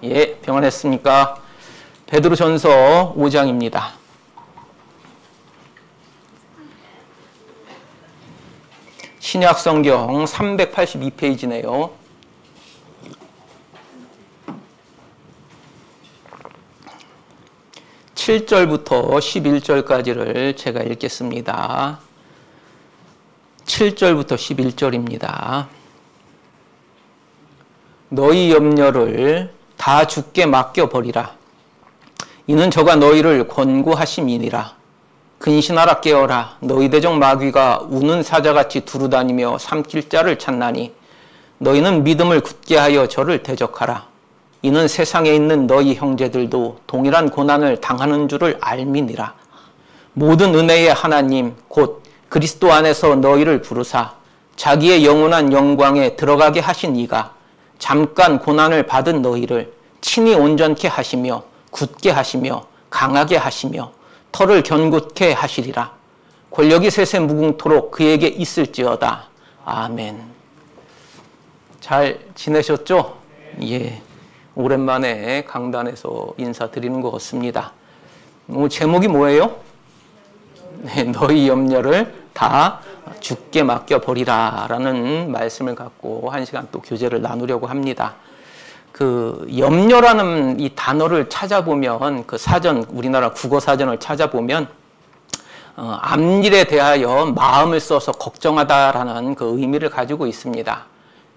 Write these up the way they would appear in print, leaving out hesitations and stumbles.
예, 평안했습니까? 베드로전서 5장입니다. 신약성경 382페이지네요. (7절부터) (11절까지를) 제가 읽겠습니다. 7절부터 11절입니다. 너희 염려를 다 주께 맡겨버리라. 이는 저가 너희를 권고하심이니라. 근신하라 깨어라. 너희 대적 마귀가 우는 사자같이 두루다니며 삼킬 자를 찾나니 너희는 믿음을 굳게 하여 저를 대적하라. 이는 세상에 있는 너희 형제들도 동일한 고난을 당하는 줄을 알미니라. 모든 은혜의 하나님 곧 그리스도 안에서 너희를 부르사 자기의 영원한 영광에 들어가게 하신 이가 잠깐 고난을 받은 너희를 친히 온전케 하시며 굳게 하시며 강하게 하시며 털을 견고케 하시리라. 권력이 셋에 무궁토록 그에게 있을지어다. 아멘. 잘 지내셨죠? 예. 오랜만에 강단에서 인사드리는 것 같습니다. 오늘 제목이 뭐예요? 네, 너희 염려를 다 주께 맡겨버리라 라는 말씀을 갖고 한 시간 또 교제를 나누려고 합니다. 그 염려라는 이 단어를 찾아보면 그 사전, 우리나라 국어사전을 찾아보면 앞일에 대하여 마음을 써서 걱정하다라는 그 의미를 가지고 있습니다.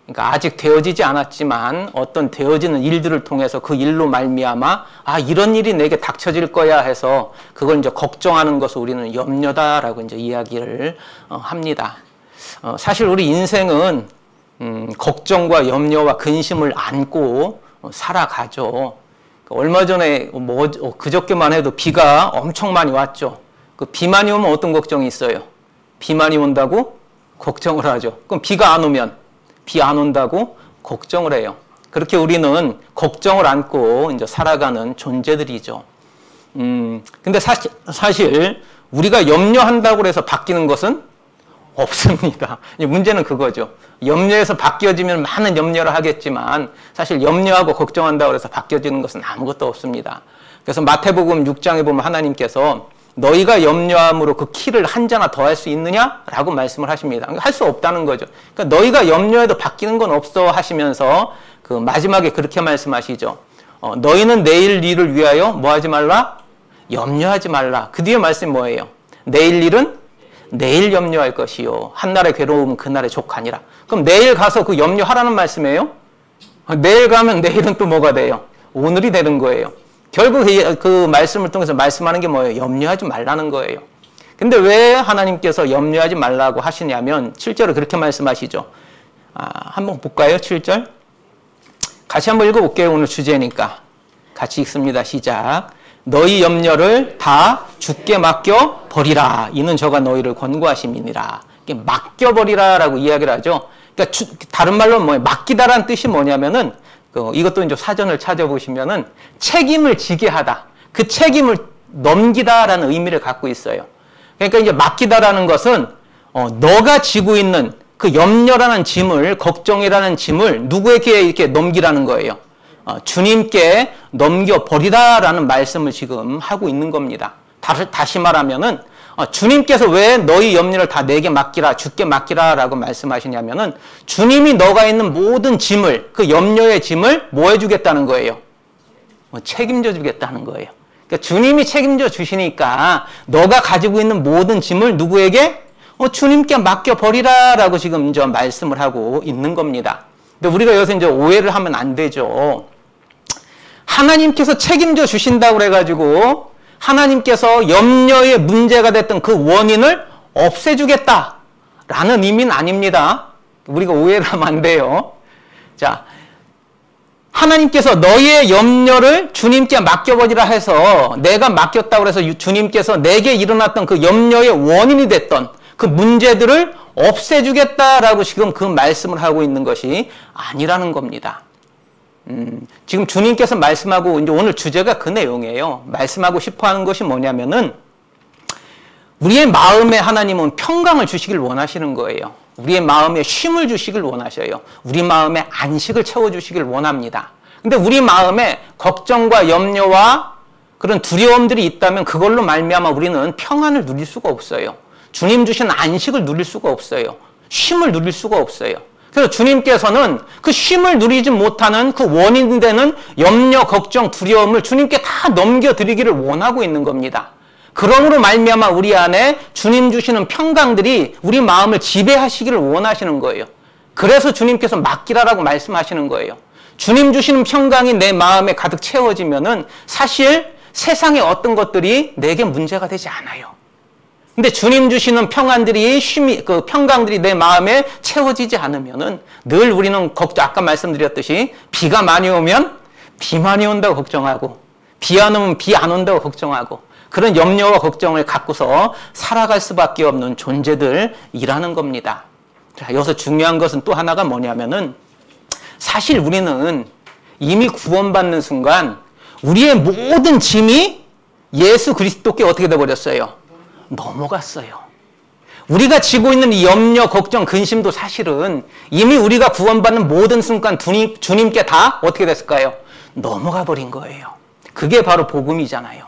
그러니까 아직 되어지지 않았지만 어떤 되어지는 일들을 통해서 그 일로 말미암아 이런 일이 내게 닥쳐질 거야 해서 그걸 이제 걱정하는 것을 우리는 염려다라고 이제 이야기를 합니다. 사실 우리 인생은 걱정과 염려와 근심을 안고 살아가죠. 얼마 전에 그저께만 해도 비가 엄청 많이 왔죠. 그 비 많이 오면 어떤 걱정이 있어요? 비 많이 온다고 걱정을 하죠. 그럼 비가 안 오면 비 안 온다고 걱정을 해요. 그렇게 우리는 걱정을 안고 이제 살아가는 존재들이죠. 근데 사실 우리가 염려한다고 해서 바뀌는 것은 없습니다. 문제는 그거죠. 염려에서 바뀌어지면 많은 염려를 하겠지만 사실 염려하고 걱정한다고 해서 바뀌어지는 것은 아무것도 없습니다. 그래서 마태복음 6장에 보면 하나님께서 너희가 염려함으로 그 키를 한 자나 더 할 수 있느냐라고 말씀을 하십니다. 할 수 없다는 거죠. 그러니까 너희가 염려해도 바뀌는 건 없어 하시면서 그 마지막에 그렇게 말씀하시죠. 너희는 내일 일을 위하여 뭐 하지 말라? 염려하지 말라. 그 뒤에 말씀이 뭐예요? 내일 일은 내일 염려할 것이요. 한날의 괴로움은 그날의 족하니라. 그럼 내일 가서 그 염려하라는 말씀이에요? 내일 가면 내일은 또 뭐가 돼요? 오늘이 되는 거예요. 결국 그 말씀을 통해서 말씀하는 게 뭐예요? 염려하지 말라는 거예요. 근데 왜 하나님께서 염려하지 말라고 하시냐면 7절을 그렇게 말씀하시죠. 한번 볼까요? 7절. 같이 한번 읽어볼게요. 오늘 주제니까. 같이 읽습니다. 시작. 너희 염려를 다 주께 맡겨버리라. 이는 저가 너희를 권고하심이니라. 맡겨버리라 라고 이야기를 하죠. 그러니까 다른 말로 뭐예요? 맡기다라는 뜻이 뭐냐면은 이것도 이제 사전을 찾아보시면은 책임을 지게 하다. 그 책임을 넘기다라는 의미를 갖고 있어요. 그러니까 이제 맡기다라는 것은 너가 지고 있는 그 염려라는 짐을, 걱정이라는 짐을 누구에게 이렇게 넘기라는 거예요. 주님께 넘겨버리라라는 말씀을 지금 하고 있는 겁니다. 다시 말하면은 주님께서 왜 너희 염려를 다 내게 맡기라, 주께 맡기라라고 말씀하시냐면은 주님이 너가 있는 모든 짐을, 그 염려의 짐을 뭐 해주겠다는 거예요? 책임져 주겠다는 거예요. 그러니까 주님이 책임져 주시니까 너가 가지고 있는 모든 짐을 누구에게? 주님께 맡겨버리라라고 지금 이제 말씀을 하고 있는 겁니다. 근데 우리가 여기서 이제 오해를 하면 안 되죠. 하나님께서 책임져 주신다고 그래가지고 하나님께서 염려의 문제가 됐던 그 원인을 없애주겠다라는 의미는 아닙니다. 우리가 오해를 하면 안 돼요. 자, 하나님께서 너의 염려를 주님께 맡겨버리라 해서 내가 맡겼다고 해서 주님께서 내게 일어났던 그 염려의 원인이 됐던 그 문제들을 없애주겠다라고 지금 그 말씀을 하고 있는 것이 아니라는 겁니다. 지금 주님께서 말씀하고 이제 오늘 주제가 그 내용이에요. 말씀하고 싶어 하는 것이 뭐냐면은 우리의 마음에 하나님은 평강을 주시길 원하시는 거예요. 우리의 마음에 쉼을 주시길 원하셔요. 우리 마음에 안식을 채워주시길 원합니다. 근데 우리 마음에 걱정과 염려와 그런 두려움들이 있다면 그걸로 말미암아 우리는 평안을 누릴 수가 없어요. 주님 주신 안식을 누릴 수가 없어요. 쉼을 누릴 수가 없어요. 그래서 주님께서는 그 쉼을 누리지 못하는 그 원인 되는 염려, 걱정, 두려움을 주님께 다 넘겨드리기를 원하고 있는 겁니다. 그러므로 말미암아 우리 안에 주님 주시는 평강들이 우리 마음을 지배하시기를 원하시는 거예요. 그래서 주님께서 맡기라라고 말씀하시는 거예요. 주님 주시는 평강이 내 마음에 가득 채워지면은 사실 세상의 어떤 것들이 내게 문제가 되지 않아요. 근데 주님 주시는 평안들이 그 평강들이 내 마음에 채워지지 않으면은 늘 우리는 아까 말씀드렸듯이 비가 많이 오면 비 많이 온다고 걱정하고 비 안 오면 비 안 온다고 걱정하고 그런 염려와 걱정을 갖고서 살아갈 수밖에 없는 존재들이라는 겁니다. 자, 여기서 중요한 것은 또 하나가 뭐냐면은 사실 우리는 이미 구원받는 순간 우리의 모든 짐이 예수 그리스도께 어떻게 돼버렸어요? 넘어갔어요. 우리가 지고 있는 이 염려, 걱정, 근심도 사실은 이미 우리가 구원받는 모든 순간 주님께 다 어떻게 됐을까요? 넘어가 버린 거예요. 그게 바로 복음이잖아요.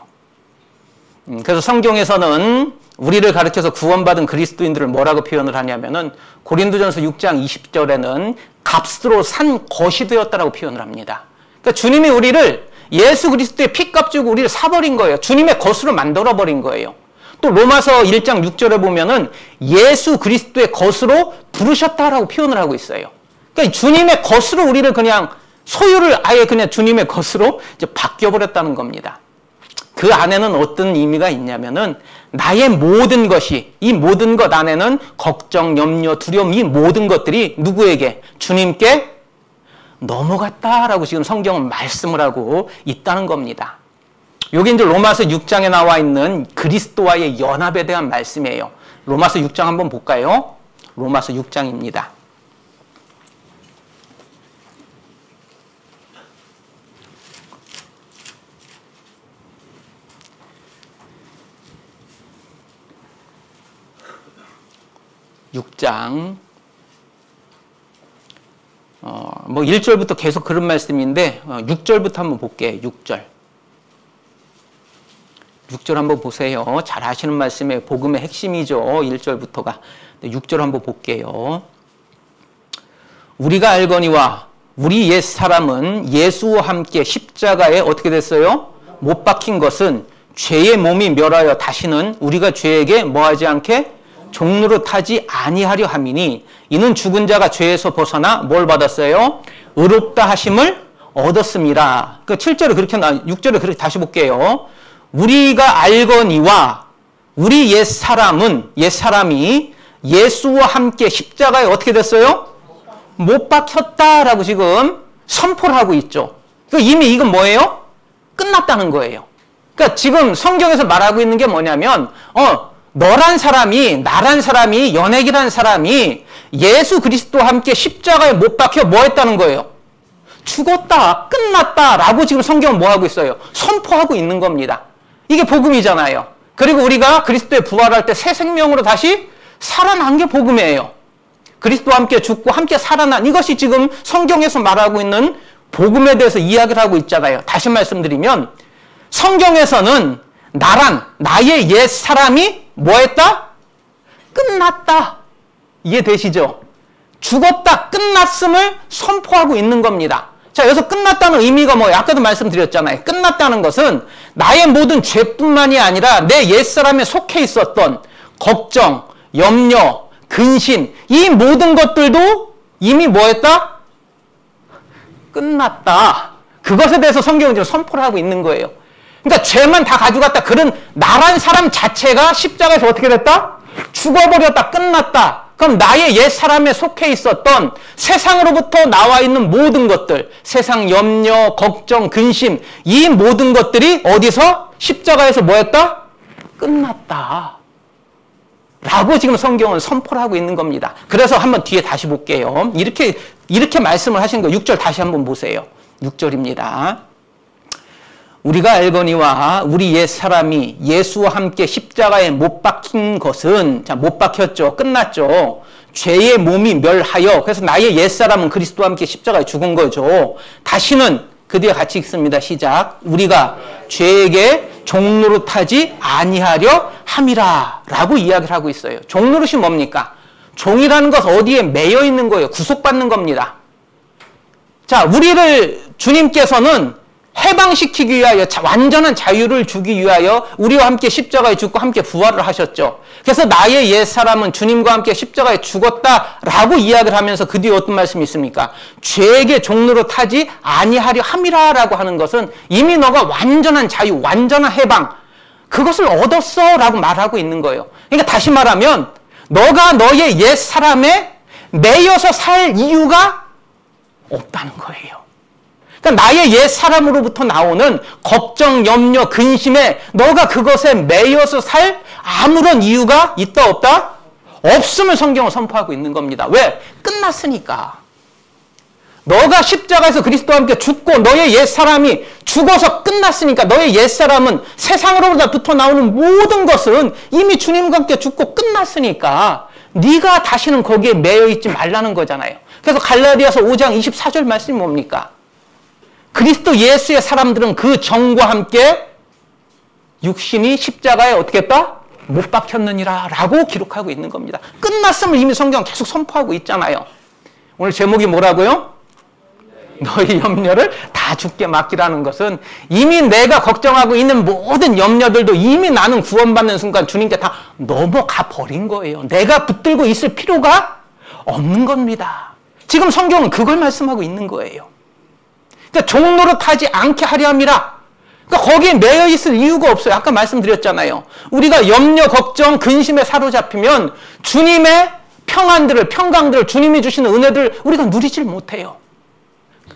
그래서 성경에서는 우리를 가르쳐서 구원받은 그리스도인들을 뭐라고 표현을 하냐면은 고린도전서 6장 20절에는 값으로 산 것이 되었다라고 표현을 합니다. 그러니까 주님이 우리를 예수 그리스도의 피값 주고 우리를 사버린 거예요. 주님의 것으로 만들어버린 거예요. 또 로마서 1장 6절에 보면은 예수 그리스도의 것으로 부르셨다라고 표현을 하고 있어요. 그러니까 주님의 것으로 우리를 그냥 소유를 아예 그냥 주님의 것으로 이제 바뀌어버렸다는 겁니다. 그 안에는 어떤 의미가 있냐면은 나의 모든 것이 이 모든 것 안에는 걱정, 염려, 두려움 이 모든 것들이 누구에게? 주님께 넘어갔다라고 지금 성경은 말씀을 하고 있다는 겁니다. 여기 이제 로마서 6장에 나와 있는 그리스도와의 연합에 대한 말씀이에요. 로마서 6장 한번 볼까요? 로마서 6장입니다. 뭐 1절부터 계속 그런 말씀인데 6절부터 한번 볼게요. 6절 한번 보세요. 잘 아시는 말씀에 복음의 핵심이죠. 1절부터가. 6절 한번 볼게요. 우리가 알거니와 우리 옛사람은 예수와 함께 십자가에 어떻게 됐어요? 못 박힌 것은 죄의 몸이 멸하여 다시는 우리가 죄에게 뭐하지 않게? 종로로 타지 아니하려 함이니 이는 죽은 자가 죄에서 벗어나 뭘 받았어요? 의롭다 하심을 얻었습니다. 그 7절에 그렇게 6절에 그렇게 다시 볼게요. 우리가 알거니와 우리 옛사람이 예수와 함께 십자가에 어떻게 됐어요? 못 박혔다라고 지금 선포를 하고 있죠. 이미 이건 뭐예요? 끝났다는 거예요. 그러니까 지금 성경에서 말하고 있는 게 뭐냐면 너란 사람이, 나란 사람이, 연예기란 사람이 예수 그리스도와 함께 십자가에 못 박혀 뭐 했다는 거예요? 죽었다, 끝났다 라고 지금 성경은 뭐 하고 있어요? 선포하고 있는 겁니다. 이게 복음이잖아요. 그리고 우리가 그리스도에 부활할 때 새 생명으로 다시 살아난 게 복음이에요. 그리스도와 함께 죽고 함께 살아난 이것이 지금 성경에서 말하고 있는 복음에 대해서 이야기를 하고 있잖아요. 다시 말씀드리면 성경에서는 나의 옛 사람이 뭐 했다? 끝났다. 이해되시죠? 죽었다, 끝났음을 선포하고 있는 겁니다. 자, 여기서 끝났다는 의미가 뭐예요? 아까도 말씀드렸잖아요. 끝났다는 것은 나의 모든 죄뿐만이 아니라 내 옛사람에 속해 있었던 걱정, 염려, 근심 이 모든 것들도 이미 뭐 했다? 끝났다. 그것에 대해서 성경은 지금 선포를 하고 있는 거예요. 그러니까 죄만 다 가져갔다. 그런 나란 사람 자체가 십자가에서 어떻게 됐다? 죽어버렸다. 끝났다. 그럼 나의 옛사람에 속해 있었던 세상으로부터 나와 있는 모든 것들, 세상 염려, 걱정, 근심 이 모든 것들이 어디서? 십자가에서 뭐 했다? 끝났다. 라고 지금 성경은 선포를 하고 있는 겁니다. 그래서 한번 뒤에 다시 볼게요. 이렇게 말씀을 하신 거 6절 다시 한번 보세요. 6절입니다. 우리가 알거니와 우리 옛사람이 예수와 함께 십자가에 못 박힌 것은, 자, 못 박혔죠. 끝났죠. 죄의 몸이 멸하여, 그래서 나의 옛사람은 그리스도와 함께 십자가에 죽은 거죠. 다시는 그 뒤에 같이 읽습니다. 시작. 우리가 죄에게 종노릇하지 아니하려 함이라 라고 이야기를 하고 있어요. 종노릇이 뭡니까? 종이라는 것 어디에 매여 있는 거예요. 구속받는 겁니다. 자, 우리를 주님께서는 해방시키기 위하여 완전한 자유를 주기 위하여 우리와 함께 십자가에 죽고 함께 부활을 하셨죠. 그래서 나의 옛사람은 주님과 함께 십자가에 죽었다라고 이야기를 하면서 그 뒤에 어떤 말씀이 있습니까? 죄에게 종노릇하지 아니하려 함이라라고 하는 것은 이미 너가 완전한 자유, 완전한 해방 그것을 얻었어 라고 말하고 있는 거예요. 그러니까 다시 말하면 너가 너의 옛사람에 매여서 살 이유가 없다는 거예요. 그러니까 나의 옛사람으로부터 나오는 걱정, 염려, 근심에 너가 그것에 매여서 살 아무런 이유가 있다 없다? 없음을 성경은 선포하고 있는 겁니다. 왜? 끝났으니까. 너가 십자가에서 그리스도와 함께 죽고 너의 옛사람이 죽어서 끝났으니까 너의 옛사람은 세상으로부터 나오는 모든 것은 이미 주님과 함께 죽고 끝났으니까 네가 다시는 거기에 매여있지 말라는 거잖아요. 그래서 갈라디아서 5장 24절 말씀이 뭡니까? 그리스도 예수의 사람들은 그 정과 함께 육신이 십자가에 어떻게 했다? 못 박혔느니라 라고 기록하고 있는 겁니다. 끝났음을 이미 성경 계속 선포하고 있잖아요. 오늘 제목이 뭐라고요? 너희 염려를 다 주께 맡기라는 것은 이미 내가 걱정하고 있는 모든 염려들도 이미 나는 구원받는 순간 주님께 다 넘어가 버린 거예요. 내가 붙들고 있을 필요가 없는 겁니다. 지금 성경은 그걸 말씀하고 있는 거예요. 그러니까 종노릇하지 않게 하려 함이라. 그러니까 거기에 매여 있을 이유가 없어요. 아까 말씀드렸잖아요. 우리가 염려, 걱정, 근심에 사로잡히면 주님의 평강들을 주님이 주시는 은혜들을 우리가 누리질 못해요.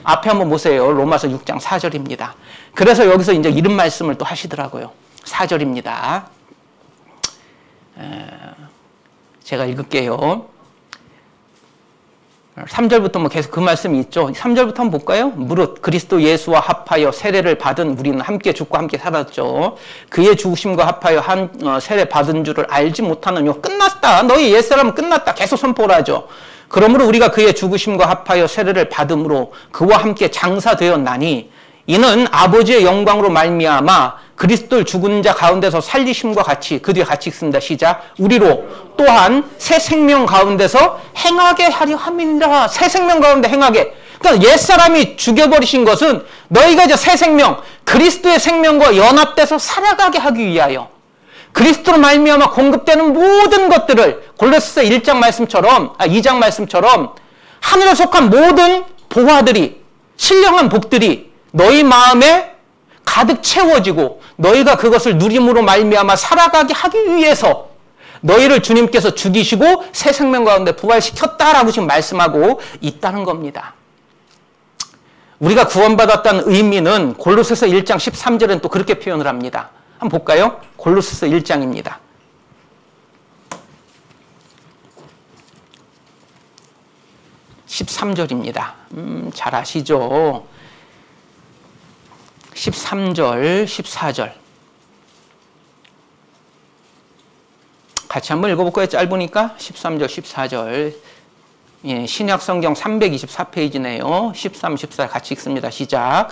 앞에 한번 보세요. 로마서 6장 4절입니다. 그래서 여기서 이제 이런 말씀을 또 하시더라고요. 4절입니다. 제가 읽을게요. 3절부터 뭐 계속 그 말씀이 있죠. 3절부터 한번 볼까요? 무릇 그리스도 예수와 합하여 세례를 받은 우리는 함께 죽고 함께 살았죠. 그의 죽으심과 합하여 세례 받은 줄을 알지 못하느뇨. 끝났다. 너희 옛사람은 끝났다. 계속 선포를 하죠. 그러므로 우리가 그의 죽으심과 합하여 세례를 받음으로 그와 함께 장사되었나니 이는 아버지의 영광으로 말미암아 그리스도를 죽은 자 가운데서 살리심과 같이 그 뒤에 같이 읽습니다. 시작. 우리로 또한 새 생명 가운데서 행하게 하려 함이니라. 새 생명 가운데 행하게. 그러니까 옛사람이 죽여버리신 것은 너희가 이제 새 생명, 그리스도의 생명과 연합돼서 살아가게 하기 위하여 그리스도로 말미암아 공급되는 모든 것들을 골로새서 1장 말씀처럼 2장 말씀처럼 하늘에 속한 모든 보화들이 신령한 복들이 너희 마음에 가득 채워지고 너희가 그것을 누림으로 말미암아 살아가게 하기 위해서 너희를 주님께서 죽이시고 새 생명 가운데 부활시켰다라고 지금 말씀하고 있다는 겁니다. 우리가 구원받았다는 의미는 골로새서 1장 13절은 또 그렇게 표현을 합니다. 한번 볼까요? 골로새서 1장입니다. (13절입니다) 잘 아시죠? 13절, 14절 같이 한번 읽어볼까요? 짧으니까 13절, 14절 예, 신약성경 324페이지네요. 13, 14 같이 읽습니다. 시작.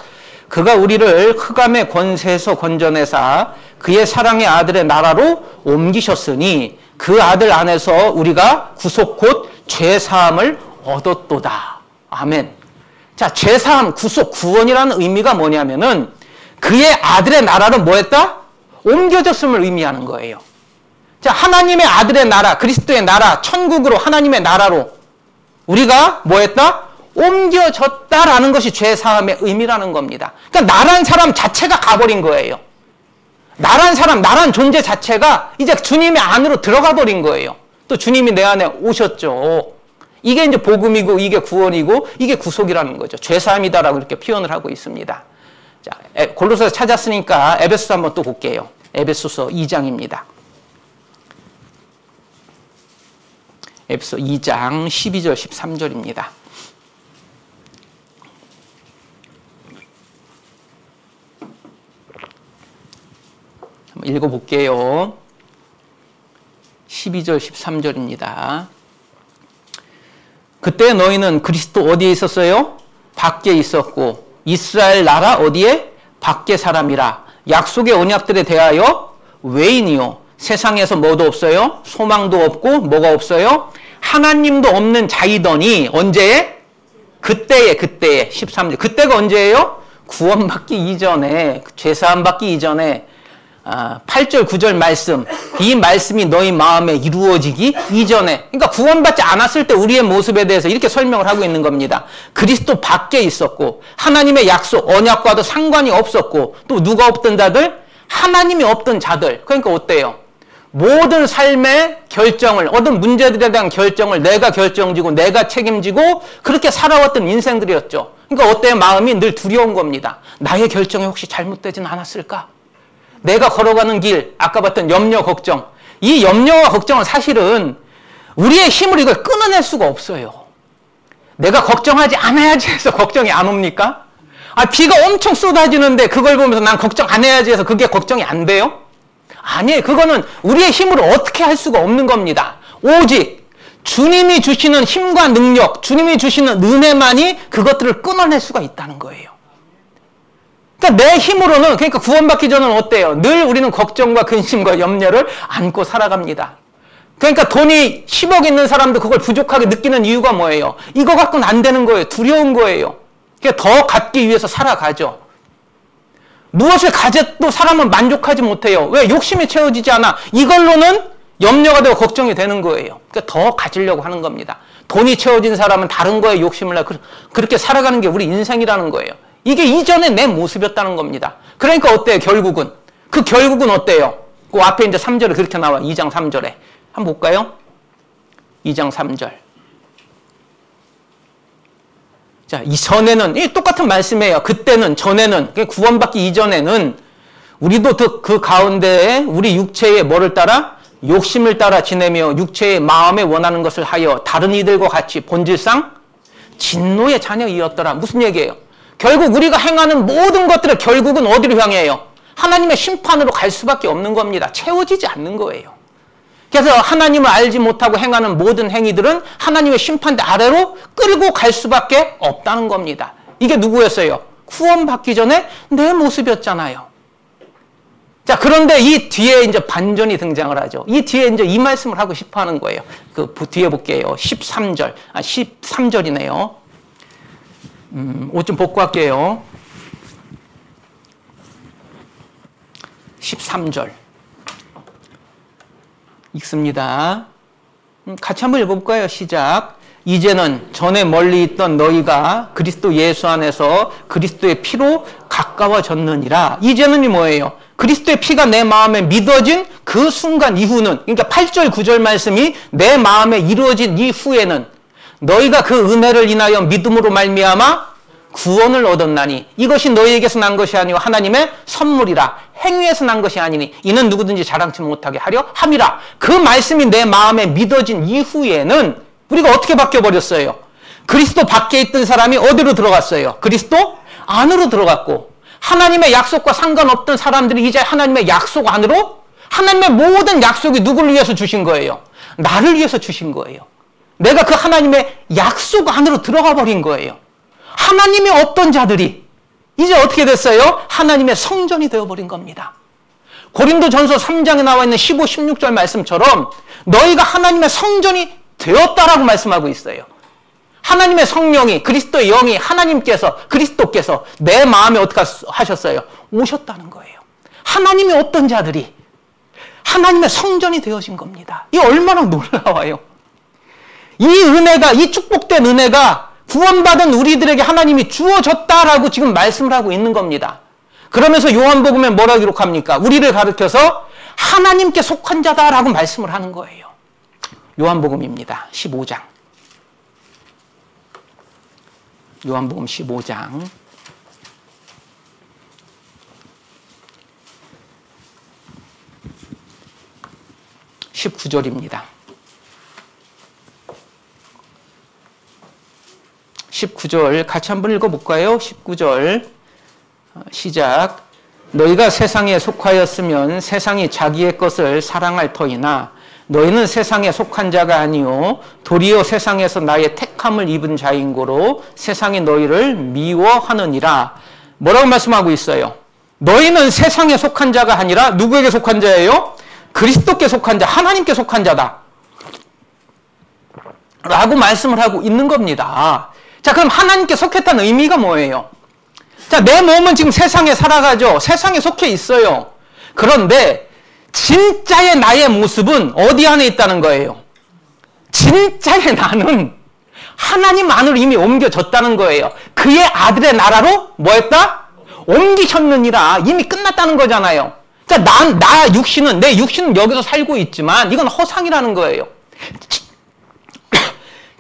그가 우리를 흑암의 권세에서 건져내사 그의 사랑의 아들의 나라로 옮기셨으니 그 아들 안에서 우리가 구속 곧 죄사함을 얻었도다. 아멘. 자, 죄사함, 구속, 구원이라는 의미가 뭐냐면은 그의 아들의 나라로 뭐 했다? 옮겨졌음을 의미하는 거예요. 자, 하나님의 아들의 나라, 그리스도의 나라, 천국으로 하나님의 나라로 우리가 뭐 했다? 옮겨졌다라는 것이 죄사함의 의미라는 겁니다. 그러니까 나란 사람 자체가 가버린 거예요. 나란 사람, 나란 존재 자체가 이제 주님의 안으로 들어가 버린 거예요. 또 주님이 내 안에 오셨죠. 이게 이제 복음이고 이게 구원이고 이게 구속이라는 거죠. 죄사함이다라고 이렇게 표현을 하고 있습니다. 자, 골로새서 찾았으니까 에베소서 한번 또 볼게요. 에베소서 2장입니다. 에베소 2장 12절 13절입니다. 한번 읽어볼게요. 12절 13절입니다. 그때 너희는 그리스도 어디에 있었어요? 밖에 있었고 이스라엘 나라 어디에? 밖에 사람이라. 약속의 언약들에 대하여 외인이요. 세상에서 뭐도 없어요? 소망도 없고 뭐가 없어요? 하나님도 없는 자이더니 언제에? 그때에 13절. 그때가 언제예요? 구원받기 이전에, 죄사함 받기 이전에 8절 9절 말씀, 이 말씀이 너희 마음에 이루어지기 이전에, 그러니까 구원받지 않았을 때 우리의 모습에 대해서 이렇게 설명을 하고 있는 겁니다. 그리스도 밖에 있었고 하나님의 약속, 언약과도 상관이 없었고 또 누가 없던 자들? 하나님이 없던 자들. 그러니까 어때요? 모든 삶의 결정을, 어떤 문제들에 대한 결정을 내가 결정지고 내가 책임지고 그렇게 살아왔던 인생들이었죠. 그러니까 어때요? 마음이 늘 두려운 겁니다. 나의 결정이 혹시 잘못되진 않았을까? 내가 걸어가는 길, 아까 봤던 염려, 걱정. 이 염려와 걱정은 사실은 우리의 힘으로 이걸 끊어낼 수가 없어요. 내가 걱정하지 않아야지 해서 걱정이 안 옵니까? 비가 엄청 쏟아지는데 그걸 보면서 난 걱정 안 해야지 해서 그게 걱정이 안 돼요? 아니에요. 그거는 우리의 힘으로 어떻게 할 수가 없는 겁니다. 오직 주님이 주시는 힘과 능력, 주님이 주시는 은혜만이 그것들을 끊어낼 수가 있다는 거예요. 그러니까 내 힘으로는, 그러니까 구원받기 전은 어때요? 늘 우리는 걱정과 근심과 염려를 안고 살아갑니다. 그러니까 돈이 10억 있는 사람도 그걸 부족하게 느끼는 이유가 뭐예요? 이거 갖고는 안 되는 거예요. 두려운 거예요. 그러니까 더 갖기 위해서 살아가죠. 무엇을 가져도 사람은 만족하지 못해요. 왜? 욕심이 채워지지 않아. 이걸로는 염려가 되고 걱정이 되는 거예요. 그러니까 더 가지려고 하는 겁니다. 돈이 채워진 사람은 다른 거에 욕심을 내고 그렇게 살아가는 게 우리 인생이라는 거예요. 이게 이전에 내 모습이었다는 겁니다. 그러니까 어때요? 결국은. 그 결국은 어때요? 그 앞에 이제 3절에 그렇게 나와. 2장 3절에. 한번 볼까요? 2장 3절. 자, 이 전에는, 이 똑같은 말씀이에요. 그때는, 전에는, 구원받기 이전에는 우리도 그 가운데에 우리 육체의 뭐를 따라? 욕심을 따라 지내며 육체의 마음에 원하는 것을 하여 다른 이들과 같이 본질상 진노의 자녀이었더라. 무슨 얘기예요? 결국 우리가 행하는 모든 것들을 결국은 어디로 향해요? 하나님의 심판으로 갈 수밖에 없는 겁니다. 채워지지 않는 거예요. 그래서 하나님을 알지 못하고 행하는 모든 행위들은 하나님의 심판대 아래로 끌고 갈 수밖에 없다는 겁니다. 이게 누구였어요? 구원받기 전에 내 모습이었잖아요. 자, 그런데 이 뒤에 이제 반전이 등장을 하죠. 이 뒤에 이제 이 말씀을 하고 싶어 하는 거예요. 그 뒤에 볼게요. 13절. 13절이네요. 옷 좀 벗고 할게요. 13절. 읽습니다. 같이 한번 읽어볼까요? 시작. 이제는 전에 멀리 있던 너희가 그리스도 예수 안에서 그리스도의 피로 가까워졌느니라. 이제는이 뭐예요? 그리스도의 피가 내 마음에 믿어진 그 순간 이후는, 그러니까 8절 9절 말씀이 내 마음에 이루어진 이후에는 너희가 그 은혜를 인하여 믿음으로 말미암아 구원을 얻었나니 이것이 너희에게서 난 것이 아니요 하나님의 선물이라. 행위에서 난 것이 아니니 이는 누구든지 자랑치 못하게 하려 함이라. 그 말씀이 내 마음에 믿어진 이후에는 우리가 어떻게 바뀌어버렸어요? 그리스도 밖에 있던 사람이 어디로 들어갔어요? 그리스도 안으로 들어갔고, 하나님의 약속과 상관없던 사람들이 이제 하나님의 약속 안으로, 하나님의 모든 약속이 누구를 위해서 주신 거예요? 나를 위해서 주신 거예요. 내가 그 하나님의 약속 안으로 들어가 버린 거예요. 하나님이 없던 자들이 이제 어떻게 됐어요? 하나님의 성전이 되어버린 겁니다. 고린도전서 3장에 나와 있는 15, 16절 말씀처럼 너희가 하나님의 성전이 되었다라고 말씀하고 있어요. 하나님의 성령이, 그리스도의 영이, 하나님께서, 그리스도께서 내 마음에 어떻게 하셨어요? 오셨다는 거예요. 하나님이 없던 자들이 하나님의 성전이 되어진 겁니다. 이 얼마나 놀라워요. 이 은혜가, 이 축복된 은혜가 구원받은 우리들에게 하나님이 주어졌다라고 지금 말씀을 하고 있는 겁니다. 그러면서 요한복음에 뭐라 기록합니까? 우리를 가르쳐서 하나님께 속한 자다라고 말씀을 하는 거예요. 요한복음입니다. 15장. 요한복음 15장. 19절입니다. 19절 같이 한번 읽어볼까요? 19절 시작. 너희가 세상에 속하였으면 세상이 자기의 것을 사랑할 터이나 너희는 세상에 속한 자가 아니요 도리어 세상에서 나의 택함을 입은 자인 고로 세상이 너희를 미워하느니라. 뭐라고 말씀하고 있어요? 너희는 세상에 속한 자가 아니라 누구에게 속한 자예요? 그리스도께 속한 자, 하나님께 속한 자다 라고 말씀을 하고 있는 겁니다. 자, 그럼 하나님께 속했다는 의미가 뭐예요? 자, 내 몸은 지금 세상에 살아가죠. 세상에 속해 있어요. 그런데 진짜의 나의 모습은 어디 안에 있다는 거예요? 진짜의 나는 하나님 안으로 이미 옮겨졌다는 거예요. 그의 아들의 나라로 뭐 했다? 옮기셨느니라. 이미 끝났다는 거잖아요. 자, 내 육신은 여기서 살고 있지만 이건 허상이라는 거예요.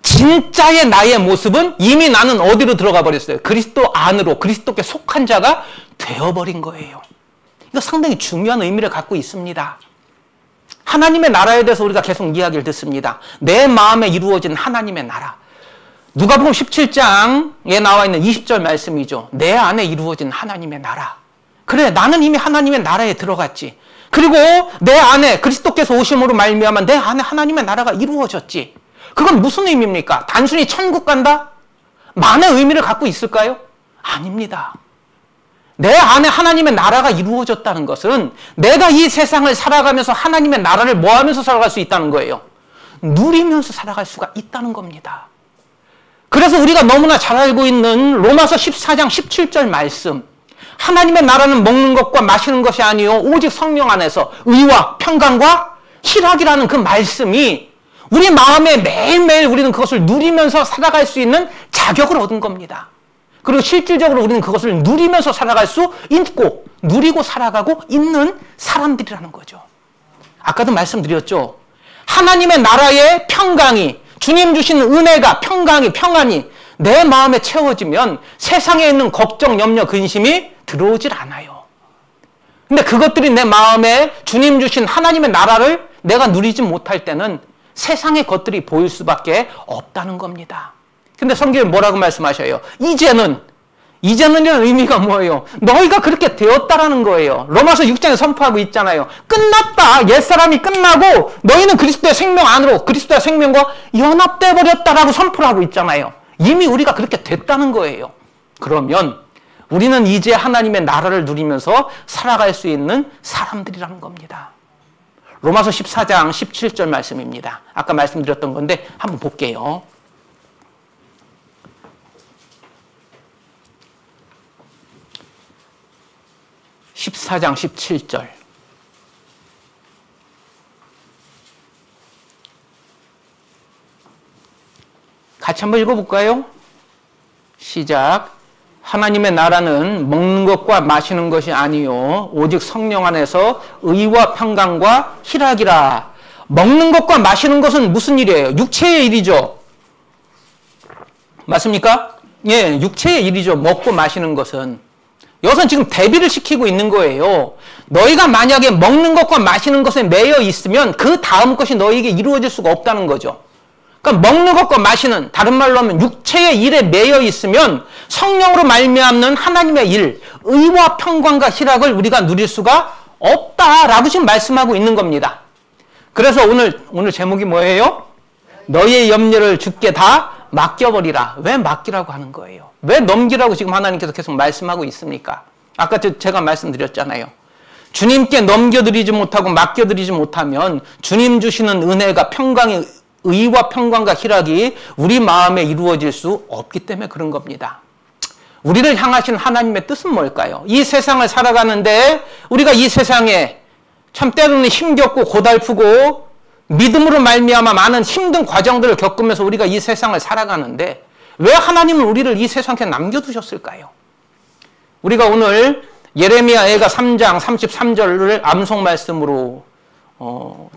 진짜의 나의 모습은 이미 나는 어디로 들어가 버렸어요? 그리스도 안으로, 그리스도께 속한 자가 되어버린 거예요. 이거 상당히 중요한 의미를 갖고 있습니다. 하나님의 나라에 대해서 우리가 계속 이야기를 듣습니다. 내 마음에 이루어진 하나님의 나라. 누가복음 17장에 나와 있는 20절 말씀이죠. 내 안에 이루어진 하나님의 나라. 그래, 나는 이미 하나님의 나라에 들어갔지. 그리고 내 안에 그리스도께서 오심으로 말미암아 내 안에 하나님의 나라가 이루어졌지. 그건 무슨 의미입니까? 단순히 천국 간다? 많은 의미를 갖고 있을까요? 아닙니다. 내 안에 하나님의 나라가 이루어졌다는 것은 내가 이 세상을 살아가면서 하나님의 나라를 뭐 하면서 살아갈 수 있다는 거예요? 누리면서 살아갈 수가 있다는 겁니다. 그래서 우리가 너무나 잘 알고 있는 로마서 14장 17절 말씀. 하나님의 나라는 먹는 것과 마시는 것이 아니요 오직 성령 안에서 의와 평강과 희락이라는 그 말씀이 우리 마음에 매일매일 우리는 그것을 누리면서 살아갈 수 있는 자격을 얻은 겁니다. 그리고 실질적으로 우리는 그것을 누리면서 살아갈 수 있고 누리고 살아가고 있는 사람들이라는 거죠. 아까도 말씀드렸죠. 하나님의 나라의 평강이, 주님 주시는 은혜가, 평안이 내 마음에 채워지면 세상에 있는 걱정, 염려, 근심이 들어오질 않아요. 근데 그것들이 내 마음에 주님 주신 하나님의 나라를 내가 누리지 못할 때는 세상의 것들이 보일 수밖에 없다는 겁니다. 근데 성경에 뭐라고 말씀하셔요? 이제는 이라는 의미가 뭐예요? 너희가 그렇게 되었다라는 거예요. 로마서 6장에 선포하고 있잖아요. 끝났다. 옛사람이 끝나고 너희는 그리스도의 생명 안으로 그리스도의 생명과 연합돼 버렸다라고 선포를 하고 있잖아요. 이미 우리가 그렇게 됐다는 거예요. 그러면 우리는 이제 하나님의 나라를 누리면서 살아갈 수 있는 사람들이라는 겁니다. 로마서 14장 17절 말씀입니다. 아까 말씀드렸던 건데 한번 볼게요. (14장 17절) 같이 한번 읽어볼까요? 시작. 하나님의 나라는 먹는 것과 마시는 것이 아니요 오직 성령 안에서 의와 평강과 희락이라. 먹는 것과 마시는 것은 무슨 일이에요? 육체의 일이죠. 맞습니까? 예, 육체의 일이죠. 먹고 마시는 것은. 여기서는 지금 대비를 시키고 있는 거예요. 너희가 만약에 먹는 것과 마시는 것에 매여 있으면 그 다음 것이 너희에게 이루어질 수가 없다는 거죠. 그러니까 먹는 것과 마시는, 다른 말로 하면 육체의 일에 매여 있으면 성령으로 말미암는 하나님의 일, 의와 평강과 희락을 우리가 누릴 수가 없다라고 지금 말씀하고 있는 겁니다. 그래서 오늘 제목이 뭐예요? 너희의 염려를 주께 다 맡겨버리라. 왜 맡기라고 하는 거예요? 왜 넘기라고 지금 하나님께서 계속 말씀하고 있습니까? 아까 제가 말씀드렸잖아요. 주님께 넘겨드리지 못하고 맡겨드리지 못하면 주님 주시는 은혜가 평강이 의와 평강과 희락이 우리 마음에 이루어질 수 없기 때문에 그런 겁니다. 우리를 향하신 하나님의 뜻은 뭘까요? 이 세상을 살아가는데 우리가 이 세상에 참 때로는 힘겹고 고달프고 믿음으로 말미암아 많은 힘든 과정들을 겪으면서 우리가 이 세상을 살아가는데 왜 하나님은 우리를 이 세상에 남겨두셨을까요? 우리가 오늘 예레미야애가 3장 33절을 암송 말씀으로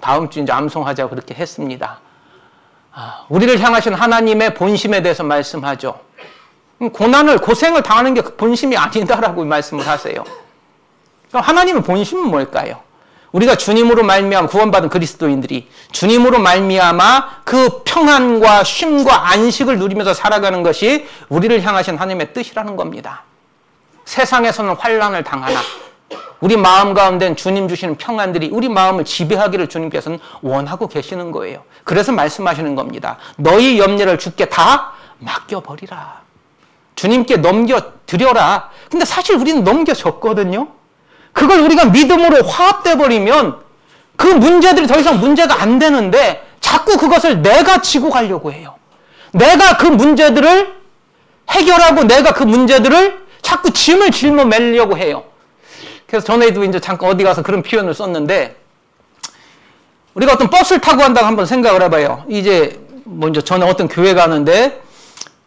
다음 주 이제 암송하자고 그렇게 했습니다. 우리를 향하신 하나님의 본심에 대해서 말씀하죠. 고생을 당하는 게 본심이 아니다라고 말씀을 하세요. 그럼 하나님의 본심은 뭘까요? 우리가 주님으로 말미암아 구원받은 그리스도인들이 주님으로 말미암아 그 평안과 쉼과 안식을 누리면서 살아가는 것이 우리를 향하신 하나님의 뜻이라는 겁니다. 세상에서는 환난을 당하나 우리 마음 가운데는 주님 주시는 평안들이 우리 마음을 지배하기를 주님께서는 원하고 계시는 거예요. 그래서 말씀하시는 겁니다. 너희 염려를 주께 다 맡겨버리라. 주님께 넘겨드려라. 근데 사실 우리는 넘겨졌거든요. 그걸 우리가 믿음으로 화합돼 버리면 그 문제들이 더 이상 문제가 안 되는데 자꾸 그것을 내가 지고 가려고 해요. 내가 그 문제들을 해결하고 내가 그 문제들을 자꾸 짐을 짊어 매려고 해요. 그래서 전에도 이제 잠깐 어디 가서 그런 표현을 썼는데, 우리가 어떤 버스를 타고 간다고 한번 생각을 해봐요. 이제 먼저 전에 어떤 교회 가는데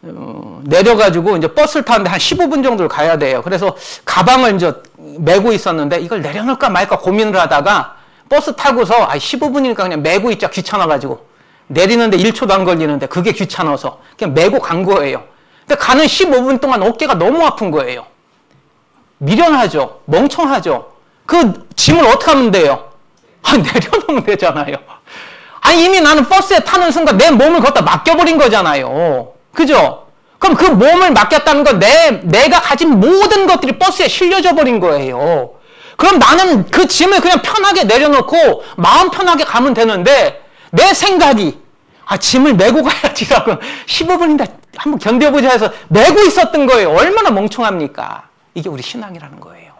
내려가지고 이제 버스를 타는데 한 15분 정도를 가야 돼요. 그래서 가방을 이제 메고 있었는데 이걸 내려놓을까 말까 고민을 하다가 버스 타고서 15분이니까 그냥 메고 있자 귀찮아가지고 내리는데 1초도 안 걸리는데 그게 귀찮아서 그냥 메고 간 거예요. 근데 가는 15분 동안 어깨가 너무 아픈 거예요. 미련하죠. 멍청하죠. 그 짐을 어떻게 하면 돼요? 내려놓으면 되잖아요. 이미 나는 버스에 타는 순간 내 몸을 거기다 맡겨버린 거잖아요. 그죠? 그럼 그 몸을 맡겼다는 건 내가 가진 모든 것들이 버스에 실려져 버린 거예요. 그럼 나는 그 짐을 그냥 편하게 내려놓고 마음 편하게 가면 되는데 내 생각이 짐을 메고 가야지라고 15분인데 한번 견뎌보자 해서 메고 있었던 거예요. 얼마나 멍청합니까? 이게 우리 신앙이라는 거예요.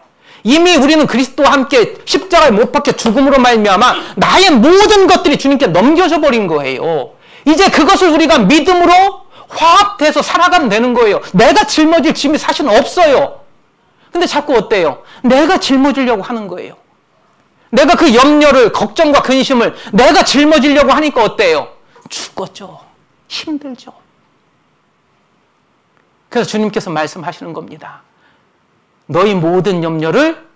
이미 우리는 그리스도와 함께 십자가에 못 박혀 죽음으로 말미암아 나의 모든 것들이 주님께 넘겨져 버린 거예요. 이제 그것을 우리가 믿음으로 화합돼서 살아가면 되는 거예요. 내가 짊어질 짐이 사실은 없어요. 근데 자꾸 어때요? 내가 짊어지려고 하는 거예요. 내가 그 염려를, 걱정과 근심을 내가 짊어지려고 하니까 어때요? 죽었죠. 힘들죠. 그래서 주님께서 말씀하시는 겁니다. 너희 모든 염려를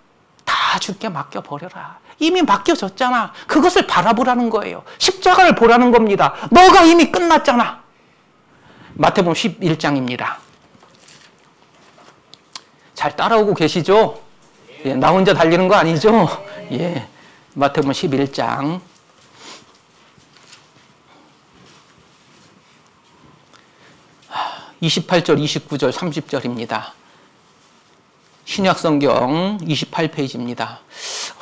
다 주께 맡겨버려라. 이미 맡겨졌잖아. 그것을 바라보라는 거예요. 십자가를 보라는 겁니다. 너가 이미 끝났잖아. 마태복음 11장입니다. 잘 따라오고 계시죠? 예, 나 혼자 달리는 거 아니죠? 예, 마태복음 11장 28절, 29절, 30절입니다. 신약성경 28페이지입니다.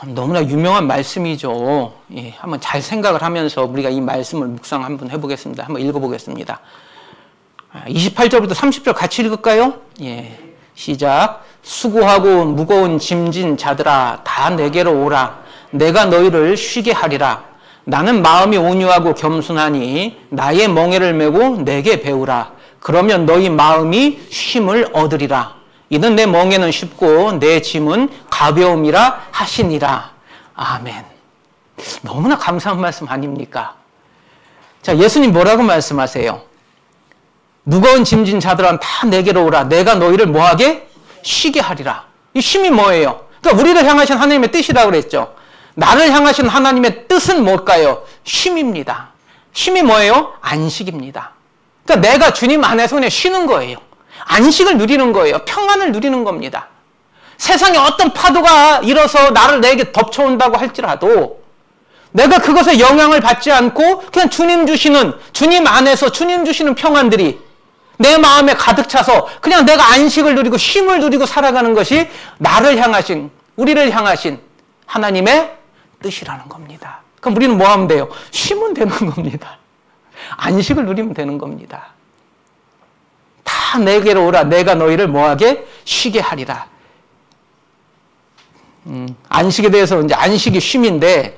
너무나 유명한 말씀이죠. 예, 한번 잘 생각을 하면서 우리가 이 말씀을 묵상 한번 해보겠습니다. 한번 읽어보겠습니다. 28절부터 30절 같이 읽을까요? 예, 시작. 수고하고 무거운 짐진 자들아 다 내게로 오라. 내가 너희를 쉬게 하리라. 나는 마음이 온유하고 겸손하니 나의 멍에를 메고 내게 배우라. 그러면 너희 마음이 쉼을 얻으리라. 이는 내 멍에는 쉽고 내 짐은 가벼움이라 하시니라. 아멘. 너무나 감사한 말씀 아닙니까? 자, 예수님 뭐라고 말씀하세요? 무거운 짐진 자들아 다 내게로 오라. 내가 너희를 뭐하게? 쉬게 하리라. 이 쉼이 뭐예요? 그러니까 우리를 향하신 하나님의 뜻이라고 그랬죠. 나를 향하신 하나님의 뜻은 뭘까요? 쉼입니다. 쉼이 뭐예요? 안식입니다. 그러니까 내가 주님 안에서 그냥 쉬는 거예요. 안식을 누리는 거예요. 평안을 누리는 겁니다. 세상에 어떤 파도가 일어서 나를 내게 덮쳐온다고 할지라도 내가 그것에 영향을 받지 않고 그냥 주님 안에서 주님 주시는 평안들이 내 마음에 가득 차서 그냥 내가 안식을 누리고 쉼을 누리고 살아가는 것이 나를 향하신, 우리를 향하신 하나님의 뜻이라는 겁니다. 그럼 우리는 뭐 하면 돼요? 쉬면 되는 겁니다. 안식을 누리면 되는 겁니다. 다 내게로 오라. 내가 너희를 뭐하게? 쉬게 하리라. 안식에 대해서 이제 안식이 쉼인데,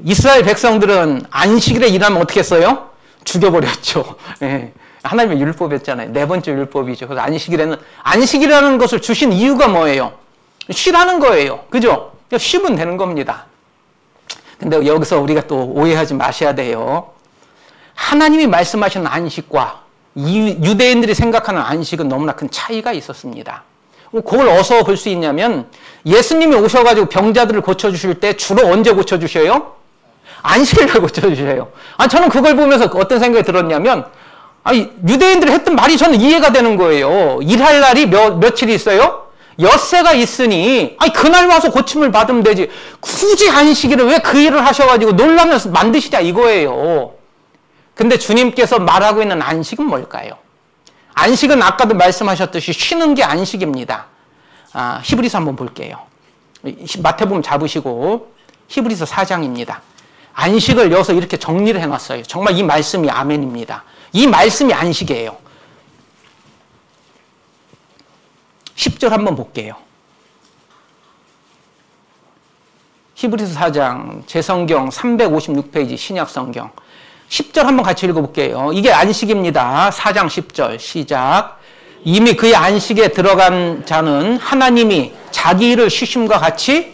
이스라엘 백성들은 안식일에 일하면 어떻게 했어요? 죽여버렸죠. 예. 하나님의 율법이었잖아요. 네 번째 율법이죠. 그래서 안식이라는 것을 주신 이유가 뭐예요? 쉬라는 거예요. 그죠? 쉬면 되는 겁니다. 근데 여기서 우리가 또 오해하지 마셔야 돼요. 하나님이 말씀하시는 안식과 유대인들이 생각하는 안식은 너무나 큰 차이가 있었습니다. 그걸 어디서 볼 수 있냐면 예수님이 오셔가지고 병자들을 고쳐주실 때 주로 언제 고쳐주셔요? 안식일에 고쳐주셔요. 저는 그걸 보면서 어떤 생각이 들었냐면 유대인들이 했던 말이 저는 이해가 되는 거예요. 일할 날이 며칠이 있어요? 엿새가 있으니 그날 와서 고침을 받으면 되지. 굳이 안식일을 왜 그 일을 하셔가지고 놀라면서 만드시냐 이거예요. 근데 주님께서 말하고 있는 안식은 뭘까요? 안식은 아까도 말씀하셨듯이 쉬는 게 안식입니다. 히브리서 한번 볼게요. 마태복음 잡으시고 히브리서 4장입니다. 안식을 여기서 이렇게 정리를 해놨어요. 정말 이 말씀이 아멘입니다. 이 말씀이 안식이에요. 10절 한번 볼게요. 히브리서 4장 제 성경 356페이지 신약성경 10절 한번 같이 읽어볼게요. 이게 안식입니다. 4장 10절 시작. 이미 그의 안식에 들어간 자는 하나님이 자기 일을 쉬심과 같이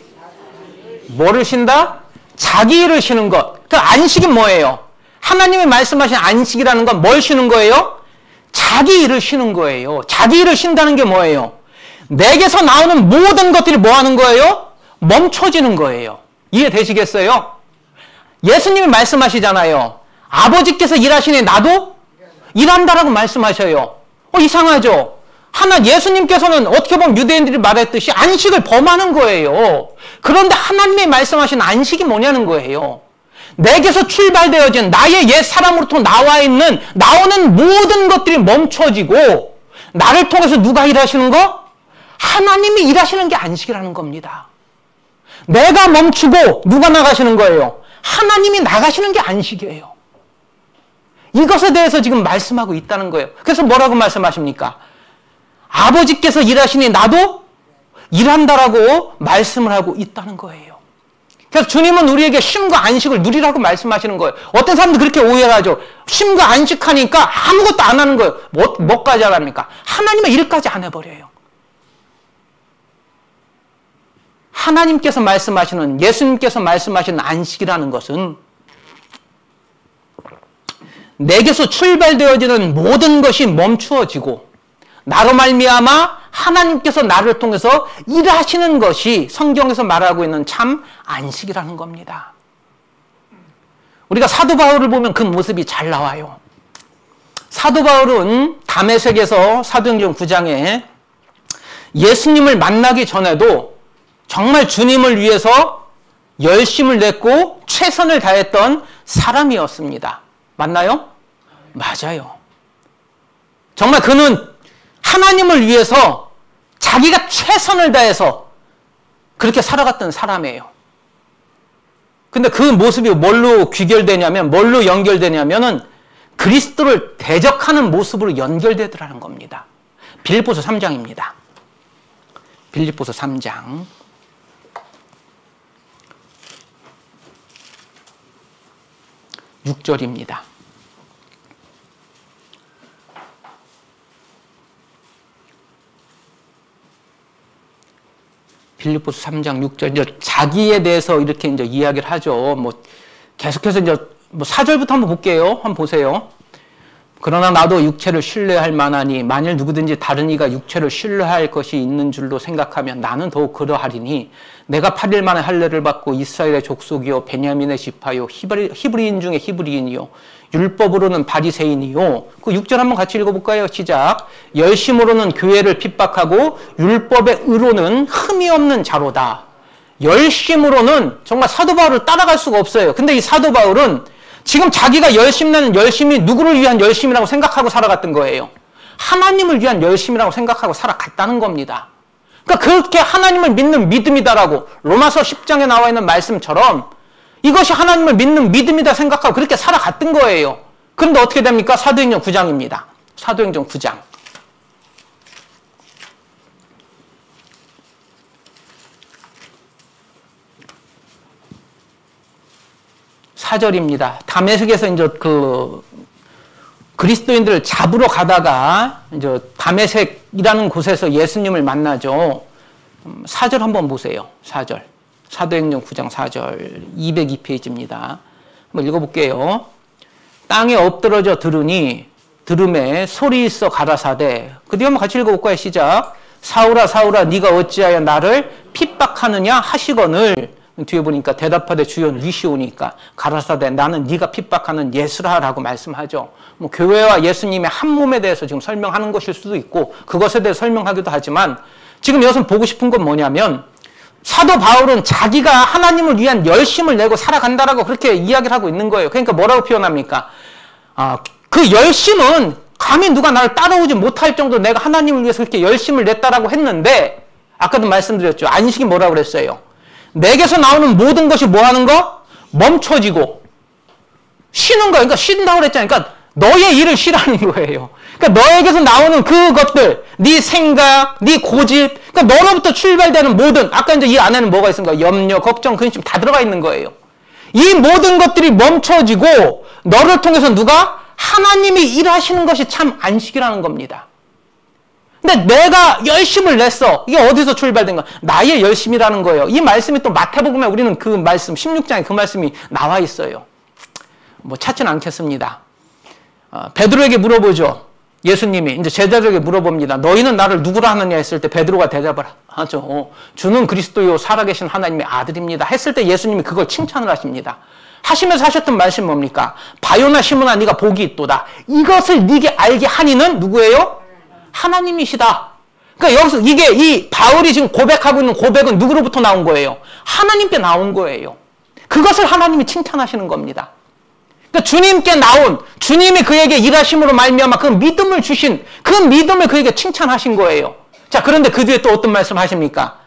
뭐를 쉰다? 자기 일을 쉬는 것. 그 안식이 뭐예요? 하나님이 말씀하신 안식이라는 건 뭘 쉬는 거예요? 자기 일을 쉬는 거예요. 자기 일을 쉰다는 게 뭐예요? 내게서 나오는 모든 것들이 뭐 하는 거예요? 멈춰지는 거예요. 이해되시겠어요? 예수님이 말씀하시잖아요. 아버지께서 일하시니 나도 일한다라고 말씀하셔요. 이상하죠? 예수님께서는 어떻게 보면 유대인들이 말했듯이 안식을 범하는 거예요. 그런데 하나님이 말씀하신 안식이 뭐냐는 거예요. 내게서 출발되어진 나의 옛 사람으로부터 나오는 모든 것들이 멈춰지고 나를 통해서 누가 일하시는 거? 하나님이 일하시는 게 안식이라는 겁니다. 내가 멈추고 누가 나가시는 거예요? 하나님이 나가시는 게 안식이에요. 이것에 대해서 지금 말씀하고 있다는 거예요. 그래서 뭐라고 말씀하십니까? 아버지께서 일하시니 나도 일한다라고 말씀을 하고 있다는 거예요. 그래서 주님은 우리에게 쉼과 안식을 누리라고 말씀하시는 거예요. 어떤 사람들 그렇게 오해를 하죠. 쉼과 안식하니까 아무것도 안 하는 거예요. 뭐까지 안 합니까? 하나님의 일까지 안 해버려요. 하나님께서 말씀하시는, 예수님께서 말씀하시는 안식이라는 것은 내게서 출발되어지는 모든 것이 멈추어지고 나로 말미암아 하나님께서 나를 통해서 일하시는 것이 성경에서 말하고 있는 참 안식이라는 겁니다. 우리가 사도 바울을 보면 그 모습이 잘 나와요. 사도 바울은 다메섹에서 사도행전 9장에 예수님을 만나기 전에도 정말 주님을 위해서 열심을 냈고 최선을 다했던 사람이었습니다. 맞나요? 맞아요. 정말 그는 하나님을 위해서 자기가 최선을 다해서 그렇게 살아갔던 사람이에요. 근데 그 모습이 뭘로 귀결되냐면, 뭘로 연결되냐면은 그리스도를 대적하는 모습으로 연결되더라는 겁니다. 빌립보서 3장입니다. 빌립보서 3장. 6절입니다. 빌립보서 3장 6절. 이제 자기에 대해서 이렇게 이제 이야기를 하죠. 계속해서 이제 4절부터 한번 볼게요. 한번 보세요. 그러나 나도 육체를 신뢰할 만하니 만일 누구든지 다른 이가 육체를 신뢰할 것이 있는 줄로 생각하면 나는 더욱 그러하리니 내가 8일 만에 할례를 받고 이스라엘의 족속이요 베냐민의 지파요 히브리인 중에 히브리인이요 율법으로는 바리새인이요. 그 6절 한번 같이 읽어볼까요? 시작. 열심으로는 교회를 핍박하고 율법의 의로는 흠이 없는 자로다. 열심으로는 정말 사도 바울을 따라갈 수가 없어요. 근데 이 사도 바울은 지금 자기가 열심내는 열심이 누구를 위한 열심이라고 생각하고 살아갔던 거예요. 하나님을 위한 열심이라고 생각하고 살아갔다는 겁니다. 그러니까 그렇게 하나님을 믿는 믿음이다라고 로마서 10장에 나와 있는 말씀처럼 이것이 하나님을 믿는 믿음이다 생각하고 그렇게 살아갔던 거예요. 그런데 어떻게 됩니까? 사도행전 9장입니다. 사도행전 9장. 4절입니다. 다메섹에서 이제 그리스도인들을 잡으러 가다가 이제 다메섹이라는 곳에서 예수님을 만나죠. 4절 한번 보세요. 4절. 사도행전 9장 4절 202페이지입니다. 한번 읽어볼게요. 땅에 엎드러져 들음에 소리 있어 가라사대. 그 뒤에 한번 같이 읽어볼까요? 시작. 사울아 사울아 네가 어찌하여 나를 핍박하느냐 하시거늘. 뒤에 보니까 대답하되 주여 니시오니까 가라사대 나는 네가 핍박하는 예수라라고 말씀하죠. 교회와 예수님의 한 몸에 대해서 지금 설명하는 것일 수도 있고 그것에 대해 설명하기도 하지만 지금 여기서 보고 싶은 건 뭐냐면 사도 바울은 자기가 하나님을 위한 열심을 내고 살아간다라고 그렇게 이야기를 하고 있는 거예요. 그러니까 뭐라고 표현합니까? 그 열심은 감히 누가 나를 따라오지 못할 정도로 내가 하나님을 위해서 그렇게 열심을 냈다라고 했는데 아까도 말씀드렸죠. 안식이 뭐라고 그랬어요? 내게서 나오는 모든 것이 뭐 하는 거? 멈춰지고 쉬는 거. 그러니까 쉰다고 그랬잖아요. 그러니까 너의 일을 쉬라는 거예요. 그러니까 너에게서 나오는 그것들, 네 생각, 네 고집, 그러니까 너로부터 출발되는 모든, 아까 이제 이 안에는 뭐가 있습니까? 염려, 걱정, 근심 다 들어가 있는 거예요. 이 모든 것들이 멈춰지고 너를 통해서 누가? 하나님이 일하시는 것이 참 안식이라는 겁니다. 근데 내가 열심을 냈어. 이게 어디서 출발된 거야? 나의 열심이라는 거예요. 이 말씀이 또 마태복음에 우리는 그 말씀, 16장에 그 말씀이 나와 있어요. 뭐 찾지는 않겠습니다. 베드로에게 물어보죠. 예수님이 이제 제자들에게 물어봅니다. 너희는 나를 누구라 하느냐 했을 때 베드로가 대답을 하죠. 주는 그리스도요 살아계신 하나님의 아들입니다. 했을 때 예수님이 그걸 칭찬을 하십니다. 하시면서 하셨던 말씀 뭡니까? 바요나 시몬아 네가 복이 있도다. 이것을 네게 알게 하니는 누구예요? 하나님이시다. 그러니까 여기서 이게 이 바울이 지금 고백하고 있는 고백은 누구로부터 나온 거예요? 하나님께 나온 거예요. 그것을 하나님이 칭찬하시는 겁니다. 그러니까 주님께 나온, 주님이 그에게 일하심으로 말미암아 그 믿음을 주신 그 믿음을 그에게 칭찬하신 거예요. 자, 그런데 그 뒤에 또 어떤 말씀 하십니까?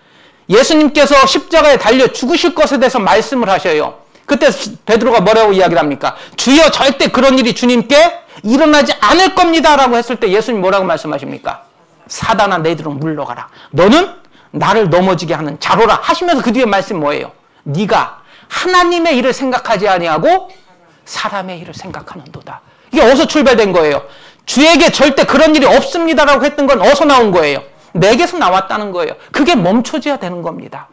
예수님께서 십자가에 달려 죽으실 것에 대해서 말씀을 하셔요. 그때 베드로가 뭐라고 이야기를 합니까? 주여 절대 그런 일이 주님께 일어나지 않을 겁니다 라고 했을 때 예수님 뭐라고 말씀하십니까? 사단아 너희들은 물러가라. 너는 나를 넘어지게 하는 자로라 하시면서 그 뒤에 말씀 뭐예요? 네가 하나님의 일을 생각하지 아니하고 사람의 일을 생각하는도다. 이게 어디서 출발된 거예요? 주에게 절대 그런 일이 없습니다라고 했던 건 어디서 나온 거예요? 내게서 나왔다는 거예요. 그게 멈춰져야 되는 겁니다.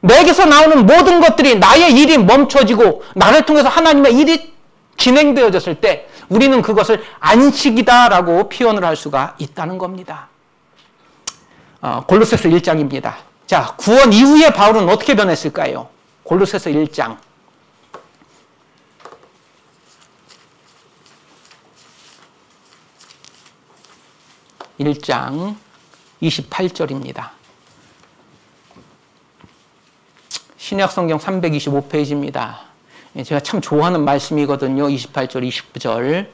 내게서 나오는 모든 것들이 나의 일이 멈춰지고 나를 통해서 하나님의 일이 진행되어졌을 때 우리는 그것을 안식이다라고 표현을 할 수가 있다는 겁니다. 골로새서 1장입니다. 자, 구원 이후에 바울은 어떻게 변했을까요? 골로새서 1장. 1장 28절입니다. 신약성경 325페이지입니다. 제가 참 좋아하는 말씀이거든요. 28절, 29절.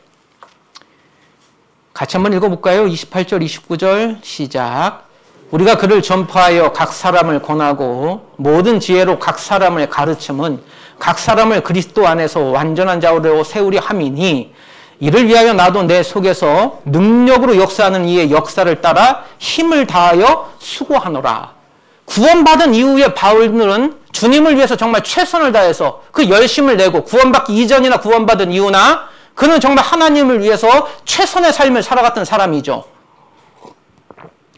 같이 한번 읽어볼까요? 28절, 29절 시작. 우리가 그를 전파하여 각 사람을 권하고 모든 지혜로 각 사람을 가르침은 각 사람을 그리스도 안에서 완전한 자로 세우려 함이니 이를 위하여 나도 내 속에서 능력으로 역사하는 이의 역사를 따라 힘을 다하여 수고하노라. 구원받은 이후에 바울은 주님을 위해서 정말 최선을 다해서 그 열심을 내고 구원받기 이전이나 구원받은 이후나 그는 정말 하나님을 위해서 최선의 삶을 살아갔던 사람이죠.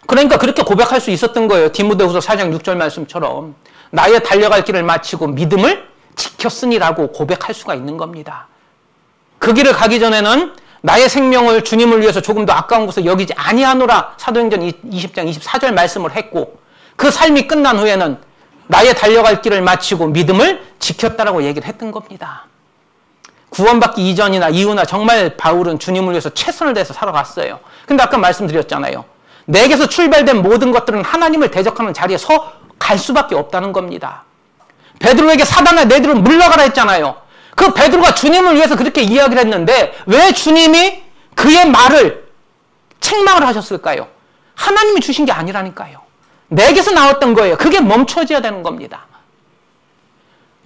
그러니까 그렇게 고백할 수 있었던 거예요. 디모데후서 4장 6절 말씀처럼 나의 달려갈 길을 마치고 믿음을 지켰으니라고 고백할 수가 있는 겁니다. 그 길을 가기 전에는 나의 생명을 주님을 위해서 조금 더 아까운 것을 여기지 아니하노라 사도행전 20장 24절 말씀을 했고 그 삶이 끝난 후에는 나의 달려갈 길을 마치고 믿음을 지켰다라고 얘기를 했던 겁니다. 구원받기 이전이나 이후나 정말 바울은 주님을 위해서 최선을 다해서 살아갔어요. 근데 아까 말씀드렸잖아요. 내게서 출발된 모든 것들은 하나님을 대적하는 자리에 서 갈 수밖에 없다는 겁니다. 베드로에게 사단아 너희들은 물러가라 했잖아요. 그 베드로가 주님을 위해서 그렇게 이야기를 했는데 왜 주님이 그의 말을 책망을 하셨을까요? 하나님이 주신 게 아니라니까요. 내게서 나왔던 거예요. 그게 멈춰져야 되는 겁니다.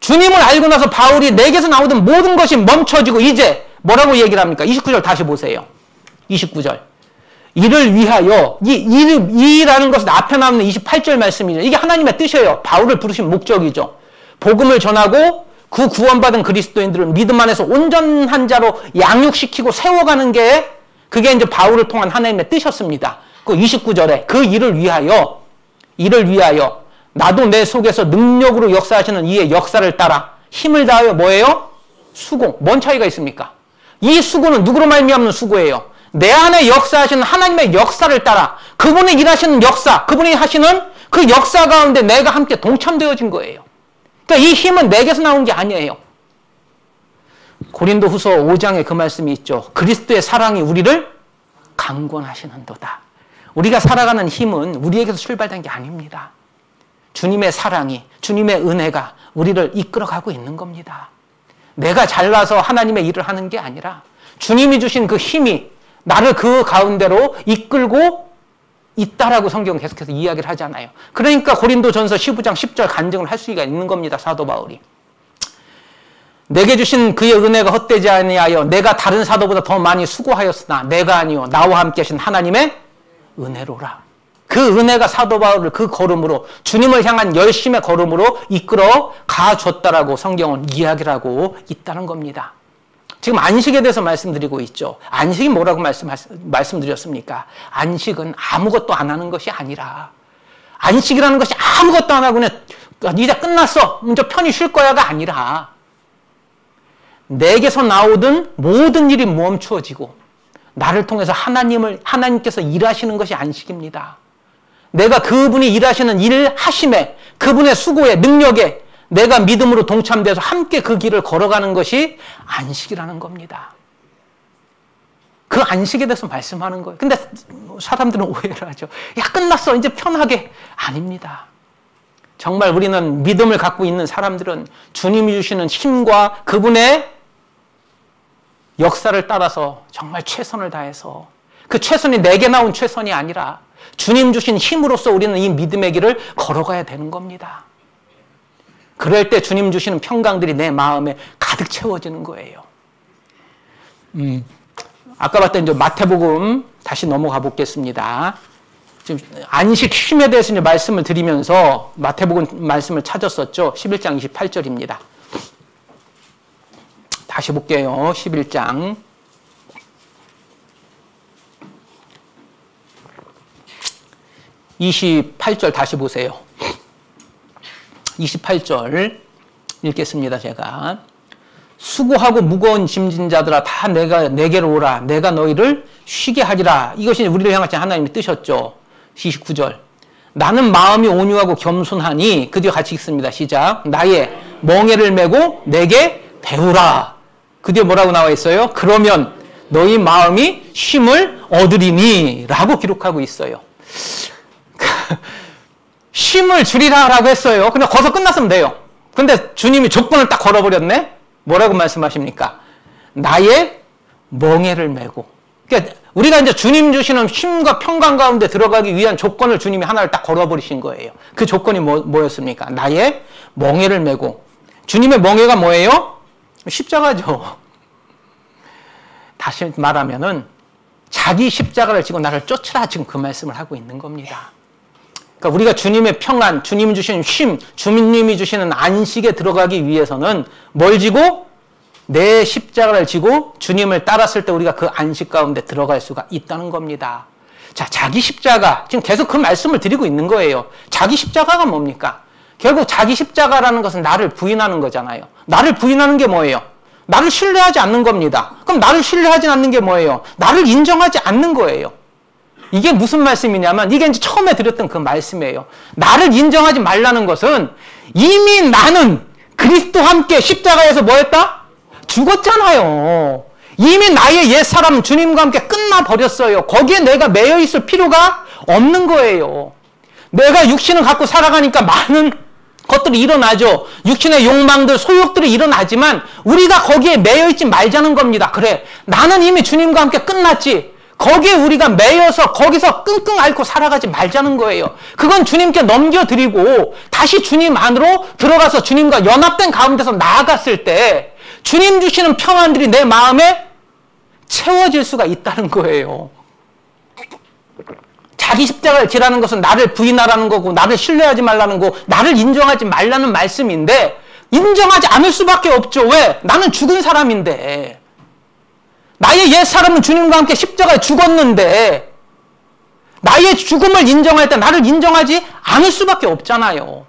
주님을 알고 나서 바울이 내게서 나오던 모든 것이 멈춰지고 이제 뭐라고 얘기를 합니까? 29절 다시 보세요. 29절. 이를 위하여 이라는 것은 앞에 나오는 28절 말씀이죠. 이게 하나님의 뜻이에요. 바울을 부르신 목적이죠. 복음을 전하고 그 구원받은 그리스도인들을 믿음 안에서 온전한 자로 양육시키고 세워가는 게 그게 이제 바울을 통한 하나님의 뜻이었습니다. 그 29절에 그 일을 위하여 나도 내 속에서 능력으로 역사하시는 이의 역사를 따라 힘을 다하여 뭐예요? 수고. 뭔 차이가 있습니까? 이 수고는 누구로 말미암는 수고예요? 내 안에 역사하시는 하나님의 역사를 따라 그분이 일하시는 역사, 그분이 하시는 그 역사 가운데 내가 함께 동참되어진 거예요. 그러니까 이 힘은 내게서 나온 게 아니에요. 고린도후서 5장에 그 말씀이 있죠. 그리스도의 사랑이 우리를 강권하시는도다. 우리가 살아가는 힘은 우리에게서 출발된 게 아닙니다. 주님의 사랑이, 주님의 은혜가 우리를 이끌어가고 있는 겁니다. 내가 잘나서 하나님의 일을 하는 게 아니라 주님이 주신 그 힘이 나를 그 가운데로 이끌고 있다라고 성경은 계속해서 이야기를 하잖아요. 그러니까 고린도전서 15장 10절 간증을 할 수가 있는 겁니다. 사도 바울이. 내게 주신 그의 은혜가 헛되지 아니하여 내가 다른 사도보다 더 많이 수고하였으나 내가 아니요 나와 함께 하신 하나님의 은혜로라. 그 은혜가 사도 바울을 그 걸음으로 주님을 향한 열심의 걸음으로 이끌어 가줬다라고 성경은 이야기를 하고 있다는 겁니다. 지금 안식에 대해서 말씀드리고 있죠. 안식이 뭐라고 말씀드렸습니까? 안식은 아무것도 안 하는 것이 아니라 안식이라는 것이 아무것도 안 하고 그냥 이제 끝났어. 이제 편히 쉴 거야가 아니라 내게서 나오던 모든 일이 멈추어지고 나를 통해서 하나님께서 일하시는 것이 안식입니다. 내가 그분이 일하시는 일 하심에 그분의 수고에 능력에 내가 믿음으로 동참돼서 함께 그 길을 걸어가는 것이 안식이라는 겁니다. 그 안식에 대해서 말씀하는 거예요. 근데 사람들은 오해를 하죠. 야, 끝났어. 이제 편하게. 아닙니다. 정말 우리는 믿음을 갖고 있는 사람들은 주님이 주시는 힘과 그분의 역사를 따라서 정말 최선을 다해서 그 최선이 내게 나온 최선이 아니라 주님 주신 힘으로써 우리는 이 믿음의 길을 걸어가야 되는 겁니다. 그럴 때 주님 주시는 평강들이 내 마음에 가득 채워지는 거예요. 아까 봤던 이제 마태복음 다시 넘어가 보겠습니다. 지금 안식 쉼에 대해서 이제 말씀을 드리면서 마태복음 말씀을 찾았었죠. 11장 28절입니다. 다시 볼게요. 11장. 28절 다시 보세요. 28절 읽겠습니다. 제가. 수고하고 무거운 짐진 자들아 다 내게로 오라. 내가 너희를 쉬게 하리라. 이것이 우리를 향하신 하나님의 뜻이었죠. 29절. 나는 마음이 온유하고 겸손하니 그 뒤에 같이 읽습니다. 시작. 나의 멍에를 메고 내게 배우라. 그 뒤에 뭐라고 나와 있어요? 그러면 너희 마음이 쉼을 얻으리니 라고 기록하고 있어요. 쉼을 주리라라고 했어요. 그냥 거기서 끝났으면 돼요. 근데 주님이 조건을 딱 걸어버렸네? 뭐라고 말씀하십니까? 나의 멍에를 메고. 그러니까 우리가 이제 주님 주시는 쉼과 평강 가운데 들어가기 위한 조건을 주님이 하나를 딱 걸어버리신 거예요. 그 조건이 뭐였습니까? 나의 멍에를 메고. 주님의 멍에가 뭐예요? 십자가죠. 다시 말하면은 자기 십자가를 지고 나를 쫓으라 지금 그 말씀을 하고 있는 겁니다. 그러니까 우리가 주님의 평안, 주님이 주시는 쉼, 주님이 주시는 안식에 들어가기 위해서는 뭘 지고? 내 십자가를 지고 주님을 따랐을 때 우리가 그 안식 가운데 들어갈 수가 있다는 겁니다. 자, 자기 십자가. 지금 계속 그 말씀을 드리고 있는 거예요. 자기 십자가가 뭡니까? 결국 자기 십자가라는 것은 나를 부인하는 거잖아요. 나를 부인하는 게 뭐예요? 나를 신뢰하지 않는 겁니다. 그럼 나를 신뢰하지 않는 게 뭐예요? 나를 인정하지 않는 거예요. 이게 무슨 말씀이냐면 이게 이제 처음에 드렸던 그 말씀이에요. 나를 인정하지 말라는 것은 이미 나는 그리스도와 함께 십자가에서 뭐 했다? 죽었잖아요. 이미 나의 옛사람은 주님과 함께 끝나버렸어요. 거기에 내가 매여 있을 필요가 없는 거예요. 내가 육신을 갖고 살아가니까 많은 것들이 일어나죠. 육신의 욕망들, 소욕들이 일어나지만 우리가 거기에 매여 있지 말자는 겁니다. 그래, 나는 이미 주님과 함께 끝났지. 거기에 우리가 매여서 거기서 끙끙 앓고 살아가지 말자는 거예요. 그건 주님께 넘겨드리고 다시 주님 안으로 들어가서 주님과 연합된 가운데서 나아갔을 때 주님 주시는 평안들이 내 마음에 채워질 수가 있다는 거예요. 자기 십자가를 지라는 것은 나를 부인하라는 거고 나를 신뢰하지 말라는 거고 나를 인정하지 말라는 말씀인데 인정하지 않을 수밖에 없죠. 왜? 나는 죽은 사람인데. 나의 옛사람은 주님과 함께 십자가에 죽었는데 나의 죽음을 인정할 때 나를 인정하지 않을 수밖에 없잖아요.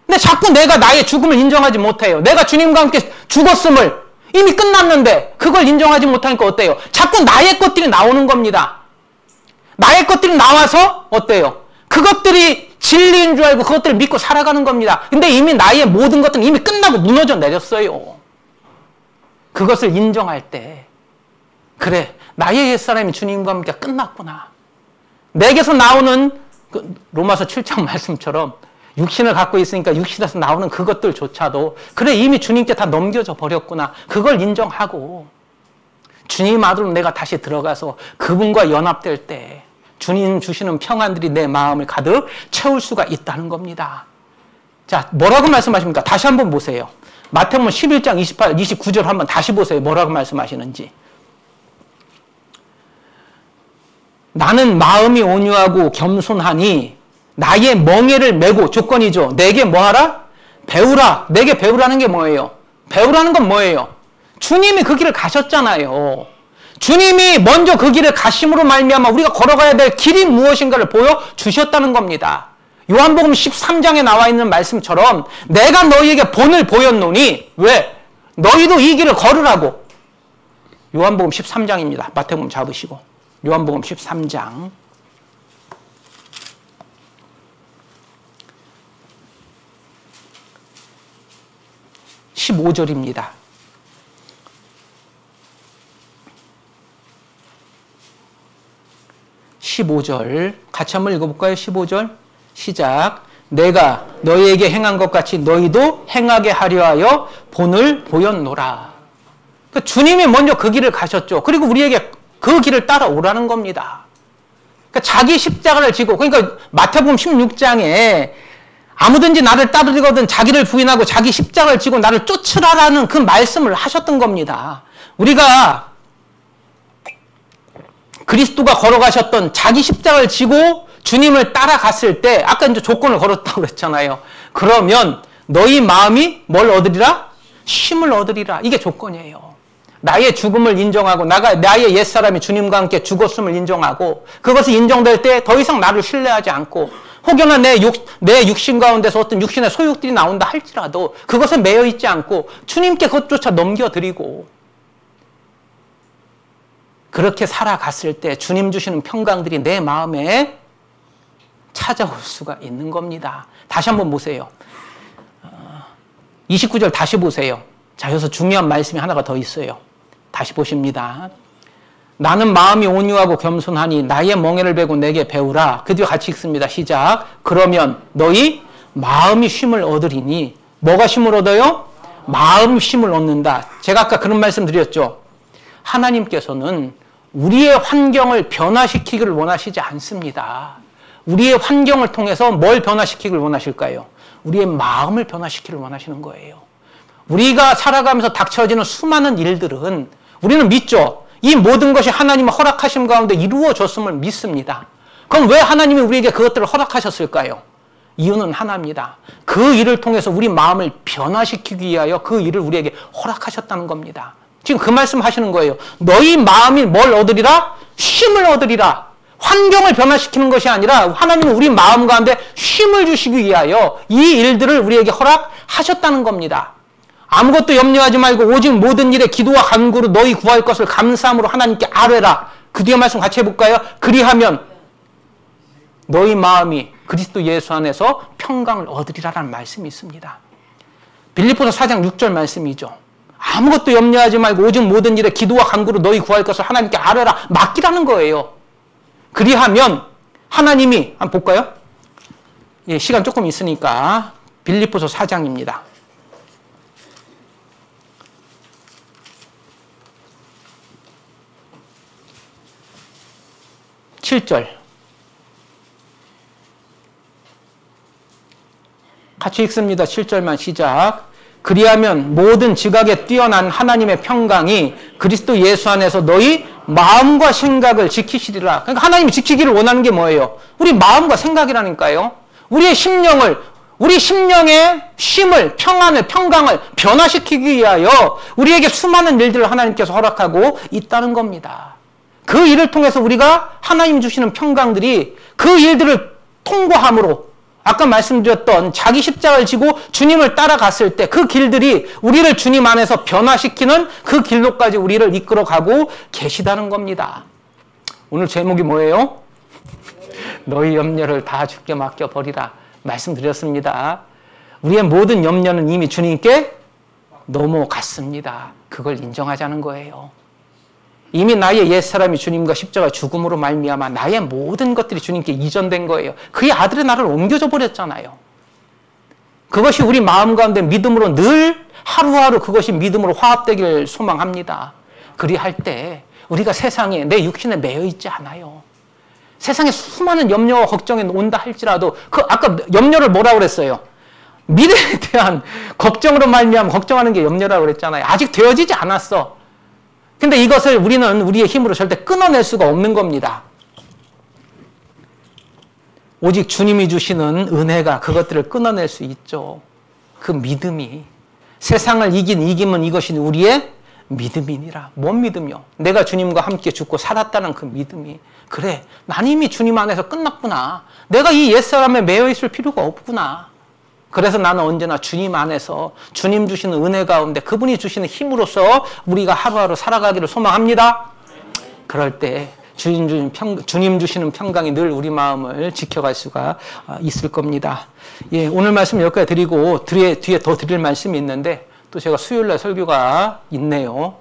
근데 자꾸 내가 나의 죽음을 인정하지 못해요. 내가 주님과 함께 죽었음을 이미 끝났는데 그걸 인정하지 못하니까 어때요? 자꾸 나의 것들이 나오는 겁니다. 나의 것들이 나와서 어때요? 그것들이 진리인 줄 알고 그것들을 믿고 살아가는 겁니다. 근데 이미 나의 모든 것들은 이미 끝나고 무너져 내렸어요. 그것을 인정할 때 그래, 나의 옛사람이 주님과 함께 끝났구나. 내게서 나오는 그 로마서 7장 말씀처럼 육신을 갖고 있으니까 육신에서 나오는 그것들조차도 그래, 이미 주님께 다 넘겨져 버렸구나. 그걸 인정하고 주님 아들로 내가 다시 들어가서 그분과 연합될 때 주님 주시는 평안들이 내 마음을 가득 채울 수가 있다는 겁니다. 자, 뭐라고 말씀하십니까? 다시 한번 보세요. 마태복음 11장 28, 29절 한번 다시 보세요. 뭐라고 말씀하시는지. 나는 마음이 온유하고 겸손하니 나의 멍에를 메고, 조건이죠. 내게 뭐하라? 배우라. 내게 배우라는 게 뭐예요? 배우라는 건 뭐예요? 주님이 그 길을 가셨잖아요. 주님이 먼저 그 길을 가심으로 말미암아 우리가 걸어가야 될 길이 무엇인가를 보여주셨다는 겁니다. 요한복음 13장에 나와 있는 말씀처럼 내가 너희에게 본을 보였노니, 왜? 너희도 이 길을 걸으라고. 요한복음 13장입니다. 마태복음 잡으시고. 요한복음 13장. 15절입니다. 15절 같이 한번 읽어볼까요? 15절 시작. 내가 너희에게 행한 것 같이 너희도 행하게 하려 하여 본을 보였노라. 그러니까 주님이 먼저 그 길을 가셨죠. 그리고 우리에게 그 길을 따라오라는 겁니다. 그러니까 자기 십자가를 지고, 그러니까 마태복음 16장에 아무든지 나를 따르거든 자기를 부인하고 자기 십자가를 지고 나를 쫓으라라는 그 말씀을 하셨던 겁니다. 우리가 그리스도가 걸어가셨던 자기 십자가를 지고 주님을 따라갔을 때, 아까 이제 조건을 걸었다고 그랬잖아요. 그러면 너희 마음이 뭘 얻으리라? 쉼을 얻으리라. 이게 조건이에요. 나의 죽음을 인정하고 나의 옛사람이 주님과 함께 죽었음을 인정하고, 그것이 인정될 때 더 이상 나를 신뢰하지 않고, 혹여나 내 육신 가운데서 어떤 육신의 소욕들이 나온다 할지라도 그것에 매여 있지 않고 주님께 그것조차 넘겨드리고, 그렇게 살아갔을 때 주님 주시는 평강들이 내 마음에 찾아올 수가 있는 겁니다. 다시 한번 보세요. 29절 다시 보세요. 자, 여기서 중요한 말씀이 하나가 더 있어요. 다시 보십니다. 나는 마음이 온유하고 겸손하니 나의 멍에를 베고 내게 배우라. 그 뒤에 같이 읽습니다. 시작. 그러면 너희 마음이 쉼을 얻으리니. 뭐가 쉼을 얻어요? 마음 쉼을 얻는다. 제가 아까 그런 말씀 드렸죠. 하나님께서는 우리의 환경을 변화시키기를 원하시지 않습니다. 우리의 환경을 통해서 뭘 변화시키기를 원하실까요? 우리의 마음을 변화시키기를 원하시는 거예요. 우리가 살아가면서 닥쳐지는 수많은 일들은 우리는 믿죠. 이 모든 것이 하나님의 허락하심 가운데 이루어졌음을 믿습니다. 그럼 왜 하나님이 우리에게 그것들을 허락하셨을까요? 이유는 하나입니다. 그 일을 통해서 우리 마음을 변화시키기 위하여 그 일을 우리에게 허락하셨다는 겁니다. 지금 그 말씀 하시는 거예요. 너희 마음이 뭘 얻으리라? 쉼을 얻으리라. 환경을 변화시키는 것이 아니라 하나님은 우리 마음 가운데 쉼을 주시기 위하여 이 일들을 우리에게 허락하셨다는 겁니다. 아무것도 염려하지 말고 오직 모든 일에 기도와 간구로 너희 구할 것을 감사함으로 하나님께 아뢰라. 그 뒤에 말씀 같이 해볼까요? 그리하면 너희 마음이 그리스도 예수 안에서 평강을 얻으리라라는 말씀이 있습니다. 빌립보서 4장 6절 말씀이죠. 아무것도 염려하지 말고 오직 모든 일에 기도와 간구로 너희 구할 것을 하나님께 아뢰라. 맡기라는 거예요. 그리하면 하나님이, 한번 볼까요? 예, 시간 조금 있으니까 빌립보서 4장입니다. 7절 같이 읽습니다. 7절만 시작. 그리하면 모든 지각에 뛰어난 하나님의 평강이 그리스도 예수 안에서 너희 마음과 생각을 지키시리라. 그러니까 하나님이 지키기를 원하는 게 뭐예요? 우리 마음과 생각이라니까요. 우리의 심령을, 우리 심령의 쉼을, 평안을, 평강을 변화시키기 위하여 우리에게 수많은 일들을 하나님께서 허락하고 있다는 겁니다. 그 일을 통해서 우리가 하나님 주시는 평강들이 그 일들을 통과함으로, 아까 말씀드렸던 자기 십자가를 지고 주님을 따라갔을 때 그 길들이 우리를 주님 안에서 변화시키는 그 길로까지 우리를 이끌어가고 계시다는 겁니다. 오늘 제목이 뭐예요? 너희 염려를 다 주께 맡겨버리라 말씀드렸습니다. 우리의 모든 염려는 이미 주님께 넘어갔습니다. 그걸 인정하자는 거예요. 이미 나의 옛사람이 주님과 십자가 죽음으로 말미암아 나의 모든 것들이 주님께 이전된 거예요. 그의 아들의 나를 옮겨줘 버렸잖아요. 그것이 우리 마음 가운데 믿음으로 늘 하루하루 그것이 믿음으로 화합되기를 소망합니다. 그리할 때 우리가 세상에 내 육신에 매여 있지 않아요. 세상에 수많은 염려와 걱정이 온다 할지라도 그 아까 염려를 뭐라고 그랬어요? 미래에 대한 걱정으로 말미암아 걱정하는 게 염려라고 그랬잖아요. 아직 되어지지 않았어. 근데 이것을 우리는 우리의 힘으로 절대 끊어낼 수가 없는 겁니다. 오직 주님이 주시는 은혜가 그것들을 끊어낼 수 있죠. 그 믿음이. 세상을 이김은 이것이 우리의 믿음이니라. 뭔 믿음이요? 내가 주님과 함께 죽고 살았다는 그 믿음이. 그래, 난 이미 주님 안에서 끝났구나. 내가 이 옛사람에 매여 있을 필요가 없구나. 그래서 나는 언제나 주님 안에서 주님 주시는 은혜 가운데 그분이 주시는 힘으로써 우리가 하루하루 살아가기를 소망합니다. 그럴 때 주님 주시는 평강이 늘 우리 마음을 지켜갈 수가 있을 겁니다. 예, 오늘 말씀 여기까지 드리고 뒤에 더 드릴 말씀이 있는데 또 제가 수요일날 설교가 있네요.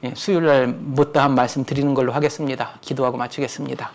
예, 수요일날 못다한 말씀 드리는 걸로 하겠습니다. 기도하고 마치겠습니다.